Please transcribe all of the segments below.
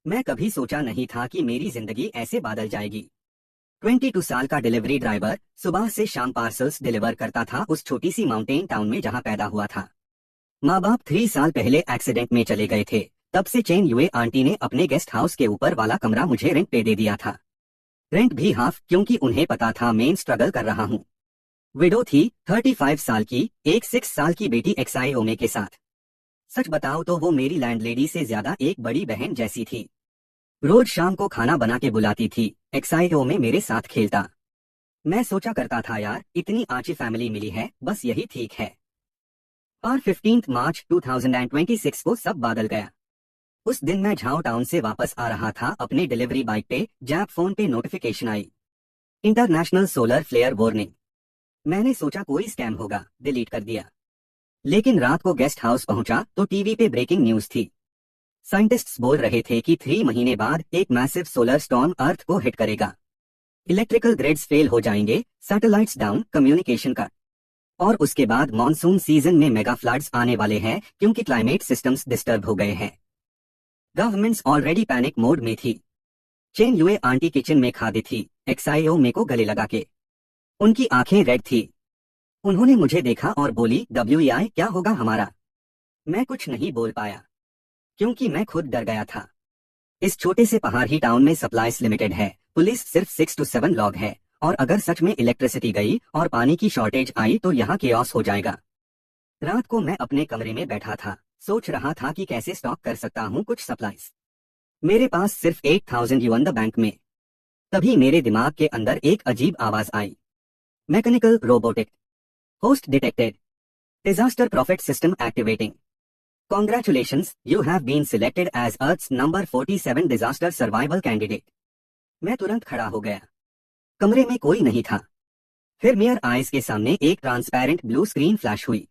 मैं कभी सोचा नहीं था कि मेरी जिंदगी ऐसे बदल जाएगी। 22 साल का डिलीवरी ड्राइवर सुबह से शाम पार्सल्स डिलीवर करता था उस छोटी सी माउंटेन टाउन में जहां पैदा हुआ था। माँ बाप 3 साल पहले एक्सीडेंट में चले गए थे। तब से चेन युए आंटी ने अपने गेस्ट हाउस के ऊपर वाला कमरा मुझे रेंट पे दे दिया था। रेंट भी हाफ, क्योंकि उन्हें पता था मैं स्ट्रगल कर रहा हूँ। विडो थी, 35 साल की, एक 6 साल की बेटी एक्साईओमे के साथ। सच बताओ तो वो मेरी लैंडलेडी से ज्यादा एक बड़ी बहन जैसी थी। रोज शाम को खाना बना के बुलाती थी, एक्साईओमे मेरे साथ खेलता। मैं सोचा करता था यार, इतनी आची फैमिली मिली है, बस यही ठीक है। और 15 मार्च 2026 को सब बदल गया। उस दिन मैं झाओ टाउन से वापस आ रहा था अपने डिलीवरी बाइक पे, जब फोन पे नोटिफिकेशन आई, इंटरनेशनल सोलर फ्लेयर वार्निंग। मैंने सोचा कोई स्कैम होगा, डिलीट कर दिया। लेकिन रात को गेस्ट हाउस पहुंचा तो टीवी पे ब्रेकिंग न्यूज थी। साइंटिस्ट्स बोल रहे थे कि 3 महीने बाद एक मैसिव सोलर स्टॉर्म अर्थ को हिट करेगा। इलेक्ट्रिकल ग्रिड्स फेल हो जाएंगे, सैटेलाइट्स डाउन, कम्युनिकेशन कट। और उसके बाद मॉनसून सीजन में मेगा फ्लड्स आने वाले हैं, क्योंकि क्लाइमेट सिस्टम्स डिस्टर्ब हो गए हैं। गवर्नमेंट्स ऑलरेडी पैनिक मोड में थी। चेन युए आंटी किचन में खा दी थी, एक्साईओमे को गले लगा के। उनकी आंखें रेड थी। उन्होंने मुझे देखा और बोली, WEI क्या होगा हमारा। मैं कुछ नहीं बोल पाया, क्योंकि मैं खुद डर गया था। इस छोटे से पहाड़ी टाउन में सप्लाईज लिमिटेड है, पुलिस सिर्फ 6 to 7 लोग है, और अगर सच में इलेक्ट्रिसिटी गई और पानी की शॉर्टेज आई तो यहाँ केओस हो जाएगा। रात को मैं अपने कमरे में बैठा था, सोच रहा था कि कैसे स्टॉक कर सकता हूँ कुछ सप्लाईज। मेरे पास सिर्फ 8,000 युआन द बैंक में। तभी मेरे दिमाग के अंदर एक अजीब आवाज आई, mechanical robotic host detected, disaster profit system activating. Congratulations, you have been selected as Earth's number 47 disaster survival candidate. मैं तुरंत खड़ा हो गया। कमरे में कोई नहीं था। फिर मेयर आइज के सामने एक ट्रांसपेरेंट ब्लू स्क्रीन फ्लैश हुई,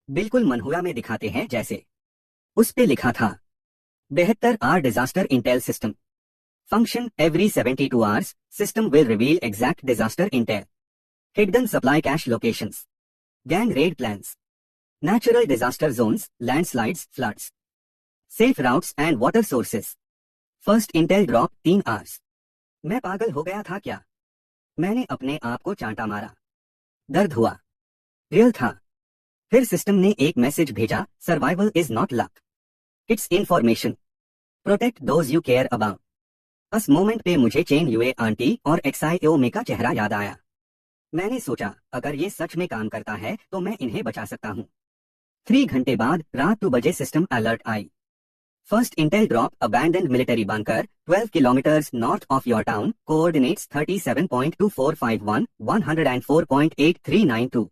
बिल्कुल मनहुआ में दिखाते हैं जैसे। उस पे लिखा था, 72 hour disaster intel system function every 72 hours, system will reveal exact disaster intel, hidden supply cache locations, gang raid plans, natural disaster zones, landslides, floods, safe routes and water sources. First intel drop 3 hours. मैं पागल हो गया था क्या? मैंने अपने आप को चांटा मारा। दर्द हुआ, रियल था। फिर सिस्टम ने एक मैसेज भेजा, survival is not luck, it's information, protect those you care about. उस मोमेंट पे मुझे चेन युए आंटी और एक्साईओमे का चेहरा याद आया। मैंने सोचा, अगर ये सच में काम करता है तो मैं इन्हें बचा सकता हूँ। 3 घंटे बाद रात 2 बजे सिस्टम अलर्ट आई। First intel drop abandoned military bunker 12 kilometres north of your town, coordinates 37.2451, 104.8392,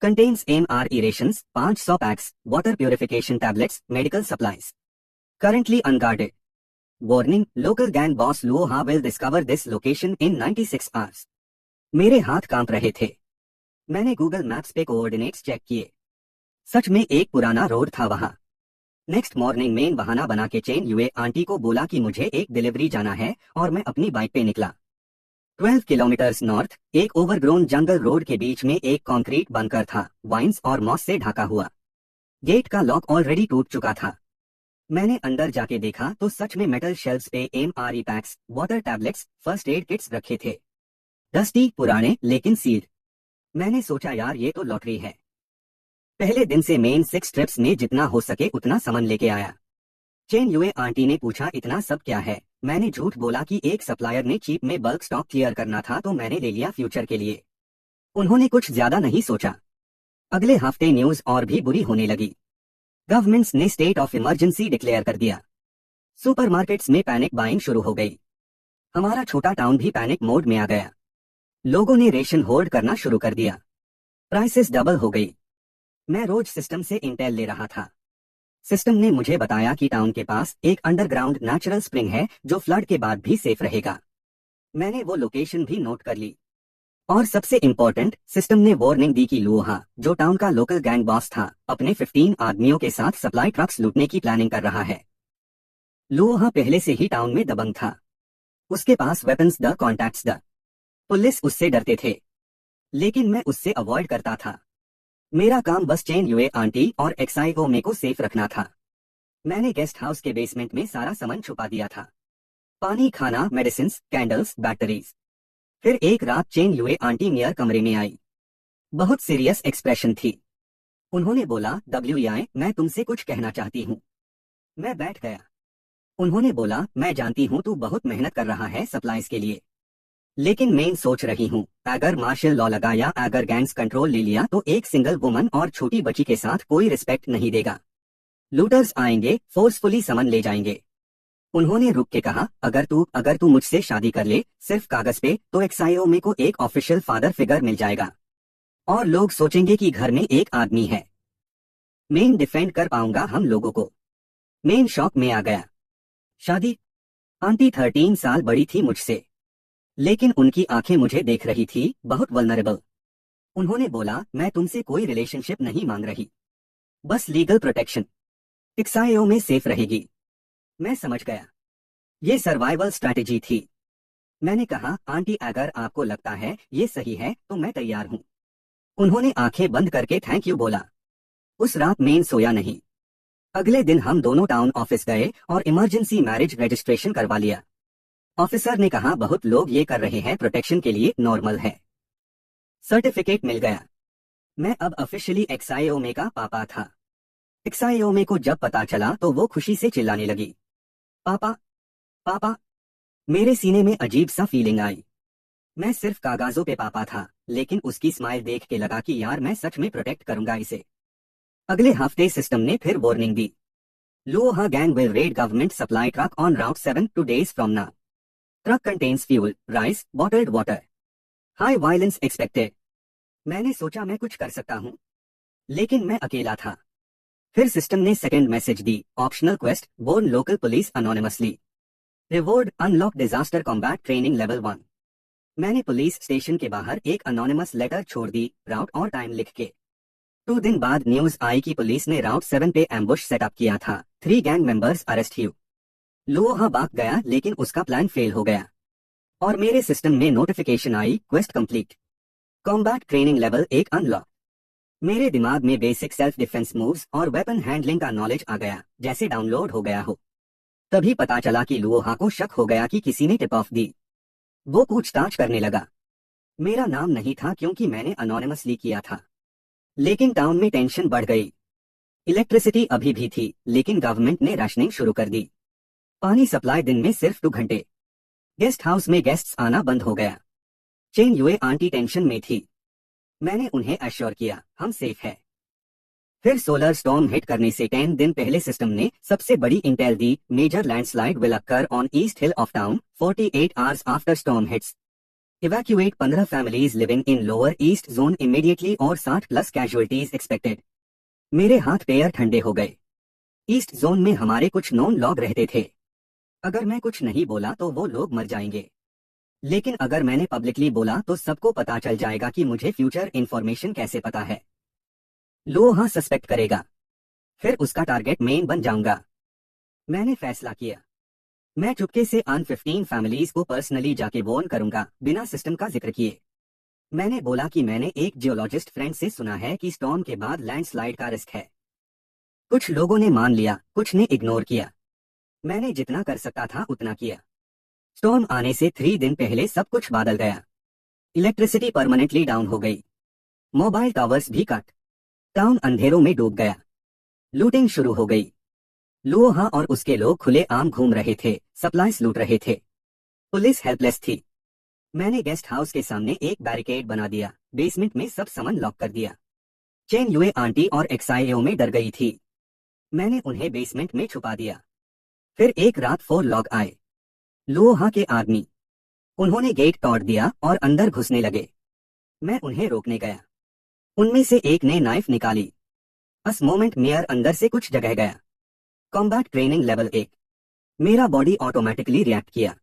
contains MRE rations 500 packs, water purification tablets, medical supplies, currently unguarded. Warning, local gang boss Luoha will discover this location in 96 hours. मेरे हाथ कांप रहे थे। मैंने Google maps पे coordinates check किए। सच में एक पुराना रोड था वहां। नेक्स्ट मॉर्निंग में बहाना बना के चेन युए आंटी को बोला कि मुझे एक डिलीवरी जाना है, और मैं अपनी बाइक पे निकला। 12 किलोमीटर्स नॉर्थ एक ओवरग्रोन जंगल रोड के बीच में एक कंक्रीट बंकर था, वाइन्स और मॉस से ढका हुआ। गेट का लॉक ऑलरेडी टूट चुका था। मैंने अंदर जाके देखा तो सच में मेटल शेल्व्स पे MRE packs, water tablets, first aid kits रखे थे। डस्टी, पुराने, लेकिन सील्ड। मैंने सोचा यार, ये तो लॉटरी है। पहले दिन से मेन 6 ट्रिप्स में जितना हो सके उतना सामान लेके आया। चेन युए आंटी ने पूछा, इतना सब क्या है? मैंने झूठ बोला कि एक सप्लायर ने चीप में बल्क स्टॉक क्लियर करना था तो मैंने ले लिया फ्यूचर के लिए। उन्होंने कुछ ज्यादा नहीं सोचा। अगले हफ्ते न्यूज और भी बुरी होने लगी। गवर्नमेंट्स ने स्टेट ऑफ इमरजेंसी डिक्लेयर कर दिया। सुपरमार्केट्स में पैनिक बाइंग शुरू हो गई। हमारा छोटा टाउन भी पैनिक मोड में आ गया। लोगों ने रेशन होल्ड करना शुरू कर दिया। प्राइसेस डबल हो गई। मैं रोज सिस्टम से इंटेल ले रहा था। सिस्टम ने मुझे बताया कि टाउन के पास एक अंडरग्राउंड नेचुरल स्प्रिंग है जो फ्लड के बाद भी सेफ रहेगा। मैंने वो लोकेशन भी नोट कर ली। और सबसे इम्पोर्टेंट, सिस्टम ने वार्निंग दी कि लुओहा, जो टाउन का लोकल गैंग बॉस था, अपने 15 आदमियों के साथ सप्लाई ट्रक्स लूटने की प्लानिंग कर रहा है। लुओहा पहले से ही टाउन में दबंग था। उसके पास वेपन्स द कॉन्टैक्ट्स द। पुलिस उससे डरते थे, लेकिन मैं उससे अवॉइड करता था। मेरा काम बस चेन युए आंटी और एक्साईओमे को सेफ रखना था। मैंने गेस्ट हाउस के बेसमेंट में सारा सामान छुपा दिया था। पानी, खाना, मेडिसिन, कैंडल्स, बैटरीज। फिर एक रात चेन युए आंटी मेयर कमरे में आई। बहुत सीरियस एक्सप्रेशन थी। उन्होंने बोला, WEI, मैं तुमसे कुछ कहना चाहती हूँ। मैं बैठ गया। उन्होंने बोला, मैं जानती हूँ तू बहुत मेहनत कर रहा है सप्लाईज के लिए, लेकिन मैं सोच रही हूँ अगर मार्शल लॉ लगा या अगर गैंग्स कंट्रोल ले लिया तो एक सिंगल वुमन और छोटी बच्ची के साथ कोई रिस्पेक्ट नहीं देगा। लूटर्स आएंगे, फोर्सफुली सामान ले जाएंगे। उन्होंने रुक के कहा, अगर तू मुझसे शादी कर ले सिर्फ कागज पे तो XIOME को एक ऑफिशियल फादर फिगर मिल जाएगा और लोग सोचेंगे कि घर में एक आदमी है। मैं डिफेंड कर पाऊंगा हम लोगों को। मैं शॉक में आ गया। शादी? आंटी 13 साल बड़ी थी मुझसे, लेकिन उनकी आंखें मुझे देख रही थी, बहुत वल्नरेबल। उन्होंने बोला, मैं तुमसे कोई रिलेशनशिप नहीं मांग रही, बस लीगल प्रोटेक्शन। XIOME सेफ रहेगी। मैं समझ गया, ये सर्वाइवल स्ट्रैटेजी थी। मैंने कहा, आंटी अगर आपको लगता है ये सही है तो मैं तैयार हूँ। उन्होंने आंखें बंद करके थैंक यू बोला। उस रात मैं सोया नहीं। अगले दिन हम दोनों टाउन ऑफिस गए और इमरजेंसी मैरिज रजिस्ट्रेशन करवा लिया। ऑफिसर ने कहा, बहुत लोग ये कर रहे हैं, प्रोटेक्शन के लिए नॉर्मल है। सर्टिफिकेट मिल गया। मैं अब ऑफिशियली XIOME का पापा था। XIOME को जब पता चला तो वो खुशी से चिल्लाने लगी, पापा, पापा। मेरे सीने में अजीब सा फीलिंग आई। मैं सिर्फ कागजों पे पापा था, लेकिन उसकी स्माइल देख के लगा कि यार मैं सच में प्रोटेक्ट करूंगा इसे। अगले हफ्ते सिस्टम ने फिर वार्निंग दी, लोहा gang will read government supply truck on route 7 2 days from now. Truck contains fuel, rice, bottled water, high violence expected. मैंने सोचा मैं कुछ कर सकता हूँ, लेकिन मैं अकेला था। फिर सिस्टम ने सेकंड मैसेज दी, optional quest, warn local police anonymously, reward unlock disaster combat training level 1। मैंने पुलिस स्टेशन के बाहर एक अनोनिमस लेटर छोड़ दी, राउट और टाइम लिख के। 2 दिन बाद न्यूज आई कि पुलिस ने राउट 7 पे एम्बुश सेटअप किया था, 3 गैंग मेंबर्स अरेस्ट हुए। लोहा भाग गया, लेकिन उसका प्लान फेल हो गया और मेरे सिस्टम में नोटिफिकेशन आई, quest complete, combat training level 1 unlock. मेरे दिमाग में बेसिक सेल्फ डिफेंस मूव्स और वेपन हैंडलिंग का नॉलेज आ गया, जैसे डाउनलोड हो गया हो। तभी पता चला कि लोहा को शक हो गया कि किसी ने टिप ऑफ दी। वो पूछताछ करने लगा। मेरा नाम नहीं था क्योंकि मैंने अनोनिमसली किया था, लेकिन टाउन में टेंशन बढ़ गई। इलेक्ट्रिसिटी अभी भी थी, लेकिन गवर्नमेंट ने राशनिंग शुरू कर दी। पानी सप्लाई दिन में सिर्फ 2 घंटे। गेस्ट हाउस में गेस्ट्स आना बंद हो गया। चेन युए आंटी टेंशन में थी। मैंने उन्हें एश्योर किया, हम सेफ है। फिर सोलर स्टॉर्म हिट करने से 10 दिन पहले सिस्टम ने सबसे बड़ी इंटेल दी, major landslide will occur on east hill of town 48 hours after storm hits. Evacuate 15 families living in lower east zone immediately और 60+ कैजुअलिटीज एक्सपेक्टेड। मेरे हाथ पैर ठंडे हो गए। ईस्ट जोन में हमारे कुछ नॉन लॉग रहते थे। अगर मैं कुछ नहीं बोला तो वो लोग मर जाएंगे, लेकिन अगर मैंने पब्लिकली बोला तो सबको पता चल जाएगा कि मुझे फ्यूचर इंफॉर्मेशन कैसे पता है। लोहा सस्पेक्ट करेगा, फिर उसका टारगेट मैं बन जाऊंगा। मैंने फैसला किया, मैं चुपके से अन 15 फैमिलीज को पर्सनली जाके वार्न करूंगा, बिना सिस्टम का जिक्र किए। मैंने बोला कि मैंने एक जियोलॉजिस्ट फ्रेंड से सुना है कि स्टॉर्म के बाद लैंडस्लाइड का रिस्क है। कुछ लोगों ने मान लिया, कुछ ने इग्नोर किया। मैंने जितना कर सकता था उतना किया। स्टॉर्म आने से 3 दिन पहले सब कुछ बदल गया। इलेक्ट्रिसिटी परमानेंटली डाउन हो गई, मोबाइल टावर्स भी कट, टाउन अंधेरों में डूब गया, लूटिंग शुरू हो गई। लोहा और उसके लोग खुले आम घूम रहे थे, सप्लाईज लूट रहे थे। पुलिस हेल्पलेस थी। मैंने गेस्ट हाउस के सामने एक बैरिकेड बना दिया, बेसमेंट में सब सामान लॉक कर दिया। चेन युए आंटी और XIOME डर गई थी। मैंने उन्हें बेसमेंट में छुपा दिया। फिर एक रात 4 लोग आए, लोहा के आदमी। उन्होंने गेट तोड़ दिया और अंदर घुसने लगे। मैं उन्हें रोकने गया। उनमें से एक ने नाइफ निकाली। उस मोमेंट मेयर अंदर से कुछ जगह गया। Combat training level 1। मेरा बॉडी ऑटोमेटिकली रिएक्ट किया।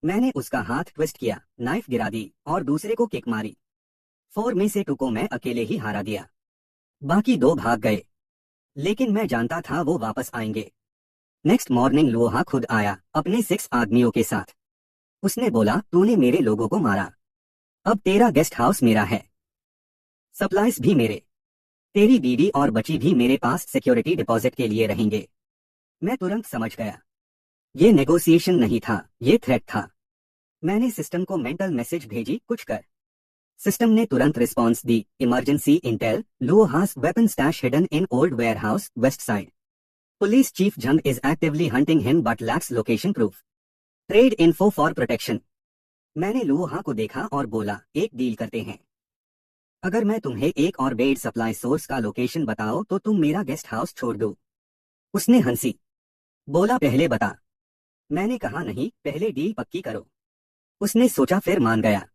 मैंने उसका हाथ ट्विस्ट किया, नाइफ गिरा दी और दूसरे को किक मारी। 4 में से 2 को मैं अकेले ही हारा दिया। बाकी 2 भाग गए, लेकिन मैं जानता था वो वापस आएंगे। नेक्स्ट मॉर्निंग लोहा खुद आया, अपने 6 आदमियों के साथ। उसने बोला, तूने मेरे लोगों को मारा, अब तेरा गेस्ट हाउस मेरा है, सप्लाईज भी मेरे, तेरी बीवी और बच्ची भी मेरे पास सिक्योरिटी डिपॉजिट के लिए रहेंगे। मैं तुरंत समझ गया। ये नेगोशिएशन नहीं था, ये थ्रेट था। मैंने सिस्टम को मेंटल मैसेज भेजी, कुछ कर। सिस्टम ने तुरंत रिस्पॉन्स दी, इमरजेंसी इंटेल, लुओ हास weapon stash hidden in old warehouse, west side. Police chief Jhang is actively hunting him but lakhs location proof. Trade info for protection. मैंने लुओहा को देखा और बोला, एक डील करते हैं। अगर मैं तुम्हें एक और बेड सप्लाई सोर्स का लोकेशन बताओ तो तुम मेरा गेस्ट हाउस छोड़ दो। उसने हंसी, बोला पहले बता। मैंने कहा नहीं, पहले डील पक्की करो। उसने सोचा फिर मान गया।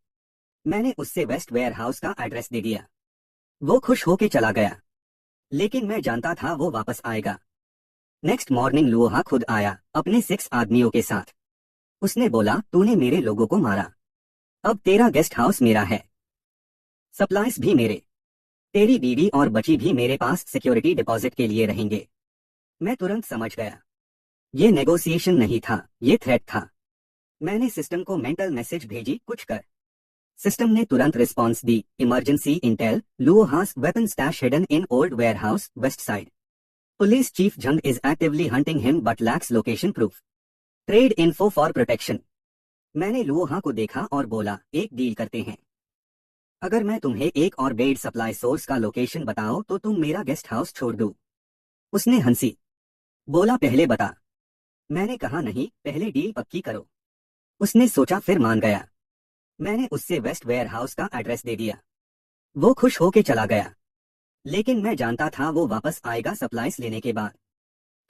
मैंने उससे वेस्ट वेयर हाउस का एड्रेस दे दिया। वो खुश होके चला गया, लेकिन मैं जानता था वो वापस आएगा। नेक्स्ट मॉर्निंग लुओहा खुद आया, अपने 6 आदमियों के साथ। उसने बोला, तूने मेरे लोगों को मारा, अब तेरा गेस्ट हाउस मेरा है, सप्लाईज भी मेरे, तेरी बीवी और बची भी मेरे पास सिक्योरिटी डिपॉजिट के लिए रहेंगे। मैं तुरंत समझ गया, ये नेगोशिएशन नहीं था, ये थ्रेट था। मैंने सिस्टम को मेंटल मैसेज भेजी, कुछ कर। सिस्टम ने तुरंत रिस्पॉन्स दी, इमरजेंसी इंटेल, लुओ हास weapon stash hidden in old warehouse, west side. Police chief Jhang is actively hunting him but lakhs location proof. Trade info for protection. मैंने लुओहा को देखा और बोला, एक डील करते हैं। अगर मैं तुम्हें एक और बेड सप्लाई सोर्स का लोकेशन बताओ तो तुम मेरा गेस्ट हाउस छोड़ दो। उसने हंसी, बोला पहले बता। मैंने कहा नहीं, पहले डील पक्की करो। उसने सोचा फिर मान गया। मैंने उससे वेस्ट वेयर हाउस का एड्रेस दे दिया। वो खुश होके चला गया, लेकिन मैं जानता था वो वापस आएगा सप्लाईज लेने के बाद।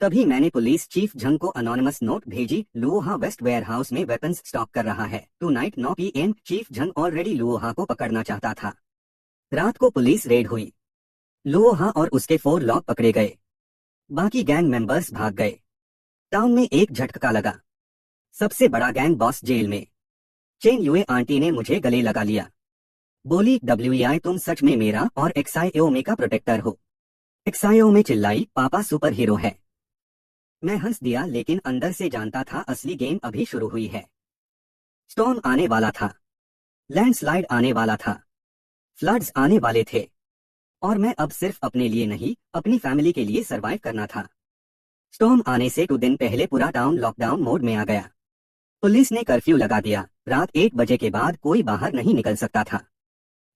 तभी मैंने पुलिस चीफ झंग को अनोनिमस नोट भेजी, लुओहा वेस्ट वेयर हाउस में वेपन्स स्टॉक कर रहा है, tonight 9 PM। Chief Zhang already Luoha को पकड़ना चाहता था। रात को पुलिस रेड हुई, लुओहा और उसके 4 लोग पकड़े गए, बाकी गैंग मेंबर्स भाग गए। टाउन में एक झटका लगा, सबसे बड़ा गैंग बॉस जेल में। चेन युए आंटी ने मुझे गले लगा लिया, बोली, WEI तुम सच में मेरा और XIOME का प्रोटेक्टर हो। XIOME चिल्लाई, पापा सुपर हीरो है। मैं हंस दिया, लेकिन अंदर से जानता था असली गेम अभी शुरू हुई है। स्टॉर्म आने वाला था, लैंडस्लाइड आने वाला था, फ्लड्स आने वाले थे, और मैं अब सिर्फ अपने लिए नहीं, अपनी फैमिली के लिए सरवाइव करना था। स्टॉर्म आने से 2 दिन पहले पूरा टाउन लॉकडाउन मोड में आ गया। पुलिस ने कर्फ्यू लगा दिया, रात 1 बजे के बाद कोई बाहर नहीं निकल सकता था।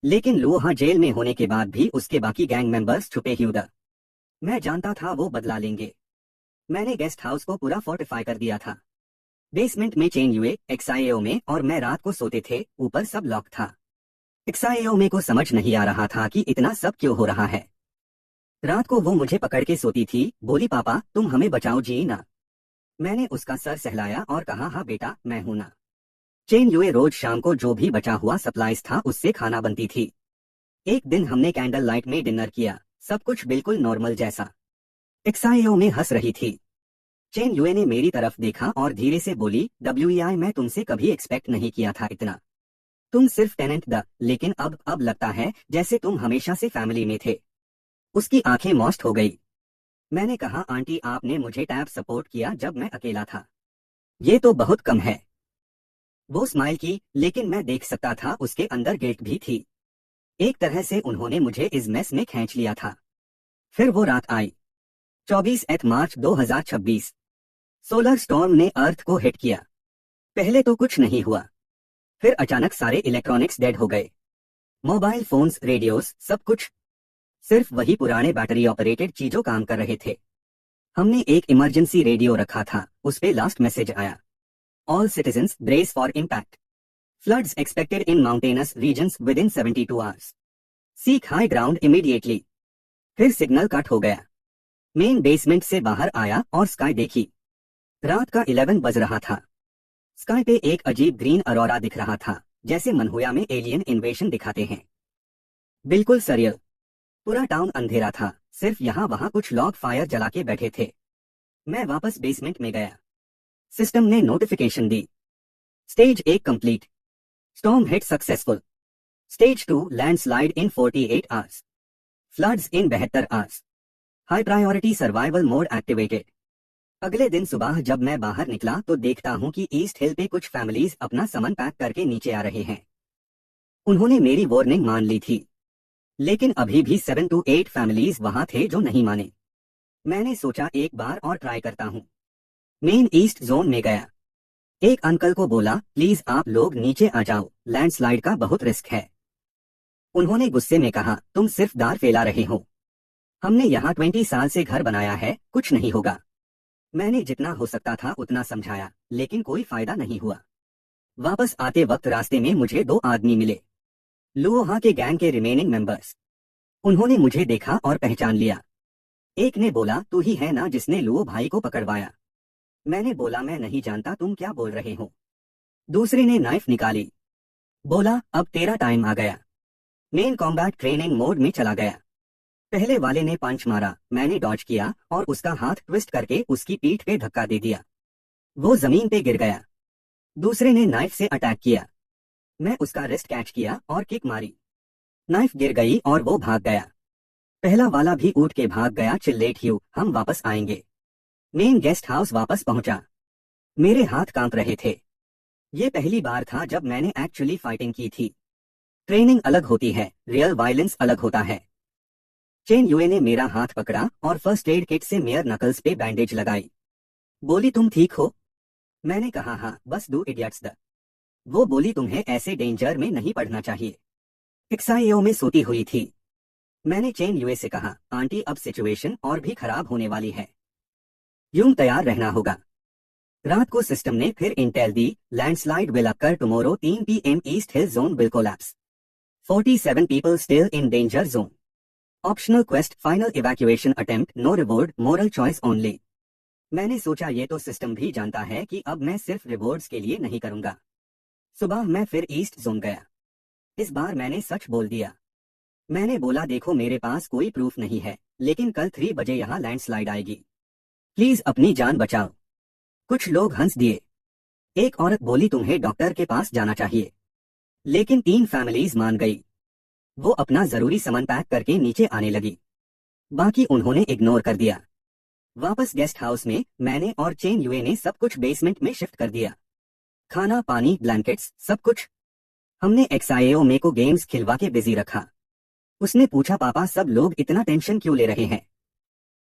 लेकिन लुओहा जेल में होने के बाद भी उसके बाकी गैंग मेंबर्स छुपे ही उधर। मैं जानता था वो बदला लेंगे। मैंने गेस्ट हाउस को पूरा फोर्टिफाई कर दिया था। बेसमेंट में चेन युए, XIOME और मैं रात को सोते थे, ऊपर सब लॉक था। XIOME को समझ नहीं आ रहा था कि इतना सब क्यों हो रहा है। रात को वो मुझे पकड़ के सोती थी, बोली, पापा तुम हमें बचाओ जी ना। मैंने उसका सर सहलाया और कहा, हाँ बेटा मैं हूं ना। चेन युए रोज शाम को जो भी बचा हुआ सप्लाईज था उससे खाना बनती थी। एक दिन हमने कैंडल लाइट में डिनर किया, सब कुछ बिल्कुल नॉर्मल जैसा। XIOME हंस रही थी। चेन युए ने मेरी तरफ देखा और धीरे से बोली, WEI मैं तुमसे कभी एक्सपेक्ट नहीं किया था इतना। तुम सिर्फ टेनेंट द, लेकिन अब लगता है जैसे तुम हमेशा से फैमिली में थे। उसकी आंखें मॉस्ट हो गई। मैंने कहा, आंटी आपने मुझे टैब सपोर्ट किया जब मैं अकेला था, ये तो बहुत कम है। वो स्माइल की, लेकिन मैं देख सकता था उसके अंदर गिल्ट भी थी। एक तरह से उन्होंने मुझे इस मेस में खींच लिया था। फिर वो रात आई, 24 मार्च 2026। सोलर स्टॉर्म ने अर्थ को हिट किया। पहले तो कुछ नहीं हुआ, फिर अचानक सारे इलेक्ट्रॉनिक्स डेड हो गए, मोबाइल फोन्स, रेडियोस, सब कुछ। सिर्फ वही पुराने बैटरी ऑपरेटेड चीजों काम कर रहे थे। हमने एक इमरजेंसी रेडियो रखा था, उस पे लास्ट मैसेज आया, all citizens brace for impact, floods expected in mountainous regions within 72 hours, seek high ground immediately. फिर सिग्नल कट हो गया। मेन बेसमेंट से बाहर आया और स्काई देखी। रात का 11 बज रहा था। स्काई पे एक अजीब ग्रीन अरोरा दिख रहा था, जैसे मनहुया में एलियन इन्वेशन दिखाते हैं। बिल्कुल सरियल। पूरा टाउन अंधेरा था, सिर्फ यहाँ वहाँ कुछ लोग फायर जला के बैठे थे। मैं वापस बेसमेंट में गया। सिस्टम ने नोटिफिकेशन दी, stage 1 complete, storm hit successful, stage 2 landslide इन 48 आवर्स, फ्लड्स इन 72 hours, high priority survival mode activated. अगले दिन सुबह जब मैं बाहर निकला तो देखता हूं कि ईस्ट हिल पे कुछ फैमिलीज अपना सामान पैक करके नीचे आ रहे हैं। उन्होंने मेरी वार्निंग मान ली थी, लेकिन अभी भी 7 to 8 फैमिलीज वहां थे जो नहीं माने। मैंने सोचा एक बार और ट्राई करता हूँ। मेन ईस्ट जोन में गया। एक अंकल को बोला, प्लीज आप लोग नीचे आ जाओ, लैंडस्लाइड का बहुत रिस्क है। उन्होंने गुस्से में कहा, तुम सिर्फ दार फैला रहे हो। हमने यहाँ 20 साल से घर बनाया है, कुछ नहीं होगा। मैंने जितना हो सकता था उतना समझाया, लेकिन कोई फायदा नहीं हुआ। वापस आते वक्त रास्ते में मुझे 2 आदमी मिले, लुओहा के गैंग के रिमेनिंग मेंबर्स। उन्होंने मुझे देखा और पहचान लिया। एक ने बोला, तू ही है ना जिसने लुओ भाई को पकड़वाया? मैंने बोला, मैं नहीं जानता, तुम क्या बोल रहे हो? दूसरे ने नाइफ निकाली, बोला, अब तेरा टाइम आ गया। मेन कॉम्बैट ट्रेनिंग मोड में चला गया। पहले वाले ने पंच मारा, मैंने डॉज किया और उसका हाथ ट्विस्ट करके उसकी पीठ पे धक्का दे दिया। वो जमीन पे गिर गया। दूसरे ने नाइफ से अटैक किया। मैं उसका रिस्ट कैच किया और किक मारी। नाइफ गिर गई और वो भाग गया। पहला वाला भी उठ के भाग गया। चिल्लेट ह्यू, हम वापस आएंगे। मेन गेस्ट हाउस वापस पहुंचा। मेरे हाथ कांप रहे थे। ये पहली बार था जब मैंने एक्चुअली फाइटिंग की थी। ट्रेनिंग अलग होती है, रियल वायलेंस अलग होता है। चेन यूए ने मेरा हाथ पकड़ा और फर्स्ट एड किट से मेयर नकल्स पे बैंडेज लगाई। बोली, तुम ठीक हो? मैंने कहा, हाँ, बस डू इडियट्स द। वो बोली, तुम्हें ऐसे डेंजर में नहीं पड़ना चाहिए। एक्साईओ में सोती हुई थी। मैंने चेन यूए से कहा, आंटी अब सिचुएशन और भी खराब होने वाली है, यूं तैयार रहना होगा। रात को सिस्टम ने फिर इंटेल दी, landslide will occur tomorrow 3 PM east hill zone will collapse. 47 people still in danger zone. Optional quest, final evacuation attempt, no reward, moral choice only. मैंने सोचा ये तो सिस्टम भी जानता है कि अब मैं सिर्फ रिवॉर्ड्स के लिए नहीं करूंगा। सुबह मैं फिर ईस्ट जोन गया। इस बार मैंने सच बोल दिया। मैंने बोला, देखो मेरे पास कोई प्रूफ नहीं है, लेकिन कल 3 बजे यहाँ लैंडस्लाइड आएगी, प्लीज अपनी जान बचाओ। कुछ लोग हंस दिए। एक औरत बोली, तुम्हें डॉक्टर के पास जाना चाहिए। लेकिन 3 फैमिलीज मान गई। वो अपना जरूरी सामान पैक करके नीचे आने लगी। बाकी उन्होंने इग्नोर कर दिया। वापस गेस्ट हाउस में मैंने और चेन यूए ने सब कुछ बेसमेंट में शिफ्ट कर दिया। खाना, पानी, ब्लैंकेट्स, सब कुछ। हमने एक्साईओ में को गेम्स खिलवा के बिजी रखा। उसने पूछा, पापा सब लोग इतना टेंशन क्यों ले रहे हैं?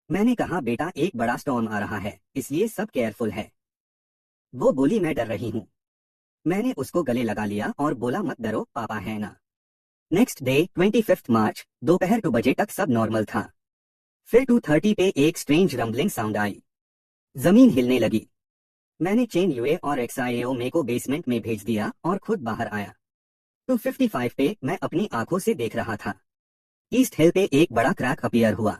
मैंने कहा, बेटा एक बड़ा स्टॉर्म आ रहा है, इसलिए सब केयरफुल है। वो बोली, मैं डर रही हूँ। मैंने उसको गले लगा लिया और बोला, मत डरो, पापा है ना। नेक्स्ट डे 25 मार्च दोपहर 2 बजे तक सब नॉर्मल था। फिर 2:30 पे एक स्ट्रेंज रंबलिंग साउंड आई। जमीन हिलने लगी। मैंने चेन यूए और एक्साईओ में को बेसमेंट में भेज दिया और खुद बाहर आया। 2:55 पे मैं अपनी आंखों से देख रहा था। ईस्ट हिल पे एक बड़ा क्रैक अपीयर हुआ।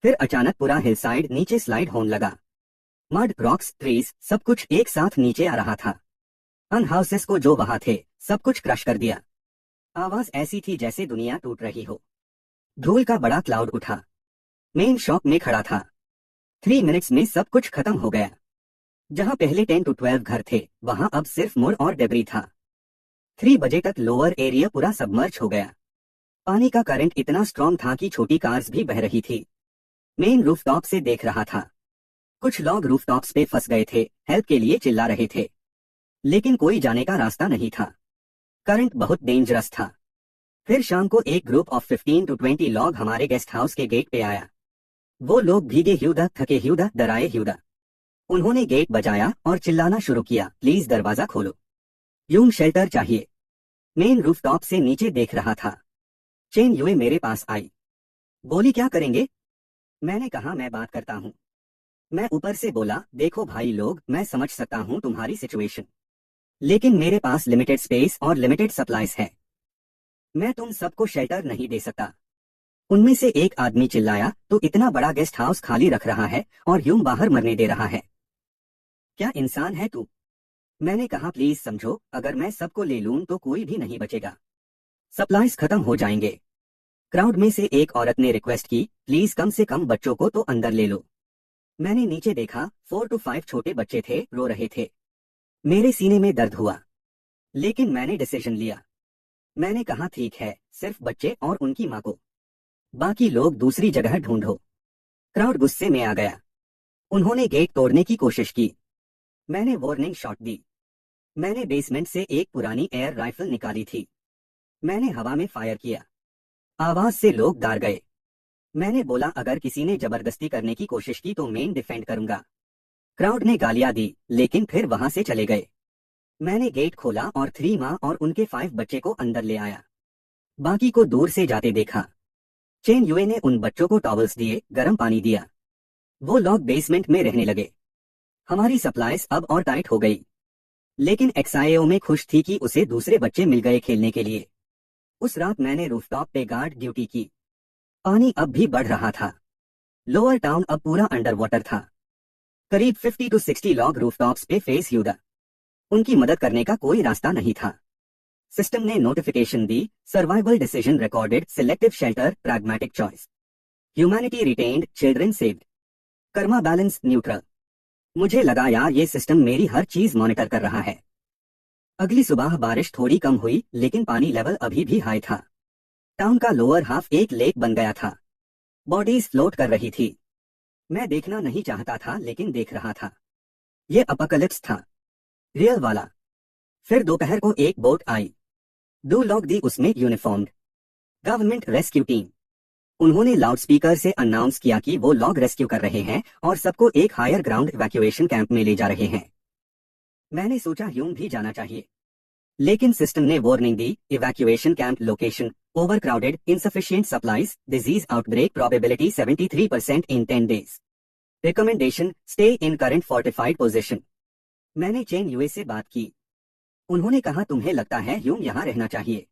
फिर अचानक पूरा हिलसाइड नीचे स्लाइड होने लगा। मड, रॉक्स, ट्रीज, सब कुछ एक साथ नीचे आ रहा था। अन हाउसेस को जो वहां थे सब कुछ क्रश कर दिया। आवाज ऐसी थी जैसे दुनिया टूट रही हो। धूल का बड़ा क्लाउड उठा। मेन शॉक में खड़ा था। 3 मिनट्स में सब कुछ खत्म हो गया। जहां पहले 10 to 12 घर थे, वहां अब सिर्फ मुड़ और डेब्री था। 3 बजे तक लोअर एरिया पूरा सबमर्ज हो गया। पानी का करंट इतना स्ट्रॉन्ग था कि छोटी कार्स भी बह रही थी। मेन रूफटॉप से देख रहा था। कुछ लोग रूफटॉप्स पे फंस गए थे, हेल्प के लिए चिल्ला रहे थे, लेकिन कोई जाने का रास्ता नहीं था। करंट बहुत डेंजरस था। फिर शाम को एक ग्रुप ऑफ 15 to 20 लोग हमारे गेस्ट हाउस के गेट पे आया। वो लोग भीगे ह्यूदा, थके ह्यूदा, डराए ह्यूदा। उन्होंने गेट बजाया और चिल्लाना शुरू किया, प्लीज दरवाजा खोलो, यूं शेल्टर चाहिए। मेन रूफटॉप से नीचे देख रहा था। चेन यूए मेरे पास आई। बोली, क्या करेंगे? मैंने कहा, मैं बात करता हूँ। मैं ऊपर से बोला, देखो भाई लोग, मैं समझ सकता हूँ तुम्हारी सिचुएशन, लेकिन मेरे पास लिमिटेड स्पेस और लिमिटेड सप्लाईज है। मैं तुम सबको शेल्टर नहीं दे सकता। उनमें से एक आदमी चिल्लाया, तो इतना बड़ा गेस्ट हाउस खाली रख रहा है और यूं बाहर मरने दे रहा है, क्या इंसान है तू? मैंने कहा, प्लीज समझो, अगर मैं सबको ले लूं तो कोई भी नहीं बचेगा, सप्लाईज खत्म हो जाएंगे। क्राउड में से एक औरत ने रिक्वेस्ट की, प्लीज कम से कम बच्चों को तो अंदर ले लो। मैंने नीचे देखा, 4 to 5 छोटे बच्चे थे, रो रहे थे। मेरे सीने में दर्द हुआ, लेकिन मैंने डिसीजन लिया। मैंने कहा, ठीक है, सिर्फ बच्चे और उनकी माँ को, बाकी लोग दूसरी जगह ढूंढो। क्राउड गुस्से में आ गया। उन्होंने गेट तोड़ने की कोशिश की। मैंने वार्निंग शॉट दी। मैंने बेसमेंट से एक पुरानी एयर राइफल निकाली थी। मैंने हवा में फायर किया। आवाज से लोग डर गए। मैंने बोला अगर किसी ने जबरदस्ती करने की कोशिश की तो मैं डिफेंड करूंगा। क्राउड ने गालियां दी लेकिन फिर वहां से चले गए। मैंने गेट खोला और 3 माँ और उनके 5 बच्चे को अंदर ले आया। बाकी को दूर से जाते देखा। चेन युए ने उन बच्चों को टॉवल्स दिए, गर्म पानी दिया। वो लोग बेसमेंट में रहने लगे। हमारी सप्लाईज अब और टाइट हो गई। लेकिन एक्सआईओ में खुश थी कि उसे दूसरे बच्चे मिल गए खेलने के लिए। उस रात मैंने रूफटॉप पे गार्ड ड्यूटी की। पानी अब भी बढ़ रहा था। लोअर टाउन अब पूरा अंडर वाटर था। करीब 50 to 60 लोग रूफटॉप्स पे फेस यूदा। उनकी मदद करने का कोई रास्ता नहीं था। सिस्टम ने नोटिफिकेशन दी, survival decision recorded, selective shelter, pragmatic choice, humanity retained, children saved, karma balance neutral. मुझे लगा यार ये सिस्टम मेरी हर चीज मॉनिटर कर रहा है। अगली सुबह बारिश थोड़ी कम हुई लेकिन पानी लेवल अभी भी हाई था। टाउन का लोअर हाफ एक लेक बन गया था। बॉडीज फ्लोट कर रही थी। मैं देखना नहीं चाहता था लेकिन देख रहा था। ये अपोकलिप्स था, रियल वाला। फिर दोपहर को एक बोट आई। 2 लोग दी उसमें यूनिफॉर्म्ड, गवर्नमेंट रेस्क्यू टीम। उन्होंने लाउडस्पीकर से अनाउंस किया कि वो लोग रेस्क्यू कर रहे हैं और सबको एक हायर ग्राउंड इवैक्यूएशन कैंप में ले जा रहे हैं। मैंने सोचा ह्यूम भी जाना चाहिए, लेकिन सिस्टम ने warning the, evacuation camp location overcrowded, insufficient supplies, disease outbreak probability 73% in 10 days. Recommendation, stay in current fortified position. मैंने चेन युए से बात की। उन्होंने कहा तुम्हें लगता है ह्यूम यहाँ रहना चाहिए?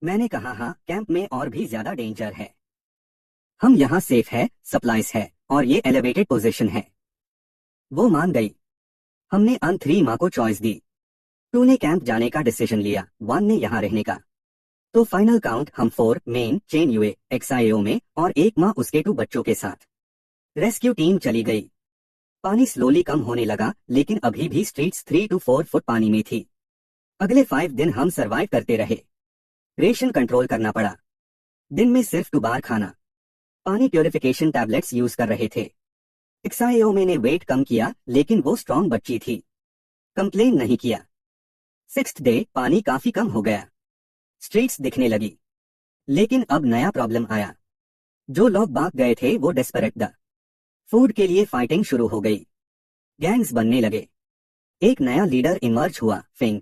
मैंने कहा हाँ, कैंप में और भी ज्यादा डेंजर है। हम यहाँ सेफ है, सप्लाईज है और ये एलिवेटेड पोजीशन है। वो मान गई। हमने अन 3 माँ को चॉइस दी। 2 ने कैंप जाने का डिसीजन लिया, 1 ने यहाँ रहने का। तो फाइनल काउंट हम 4 मेन, चेन युए, एक्सआईओ में और 1 माँ उसके 2 बच्चों के साथ। रेस्क्यू टीम चली गई। पानी स्लोली कम होने लगा लेकिन अभी भी स्ट्रीट्स 3 to 4 फुट पानी में थी। अगले 5 दिन हम सरवाइव करते रहे। रेशन कंट्रोल करना पड़ा। दिन में सिर्फ 2 बार खाना। पानी प्योरिफिकेशन टैबलेट्स यूज कर रहे थे। एक्सआईओ ने वेट कम किया लेकिन वो स्ट्रॉन्ग बच्ची थी, कंप्लेन नहीं किया। 6th डे पानी काफी कम हो गया। स्ट्रीट्स दिखने लगी। लेकिन अब नया प्रॉब्लम आया। जो लोग भाग गए थे वो डेस्परेट द फूड के लिए फाइटिंग शुरू हो गई। गैंग्स बनने लगे। एक नया लीडर इमर्ज हुआ, फेंग।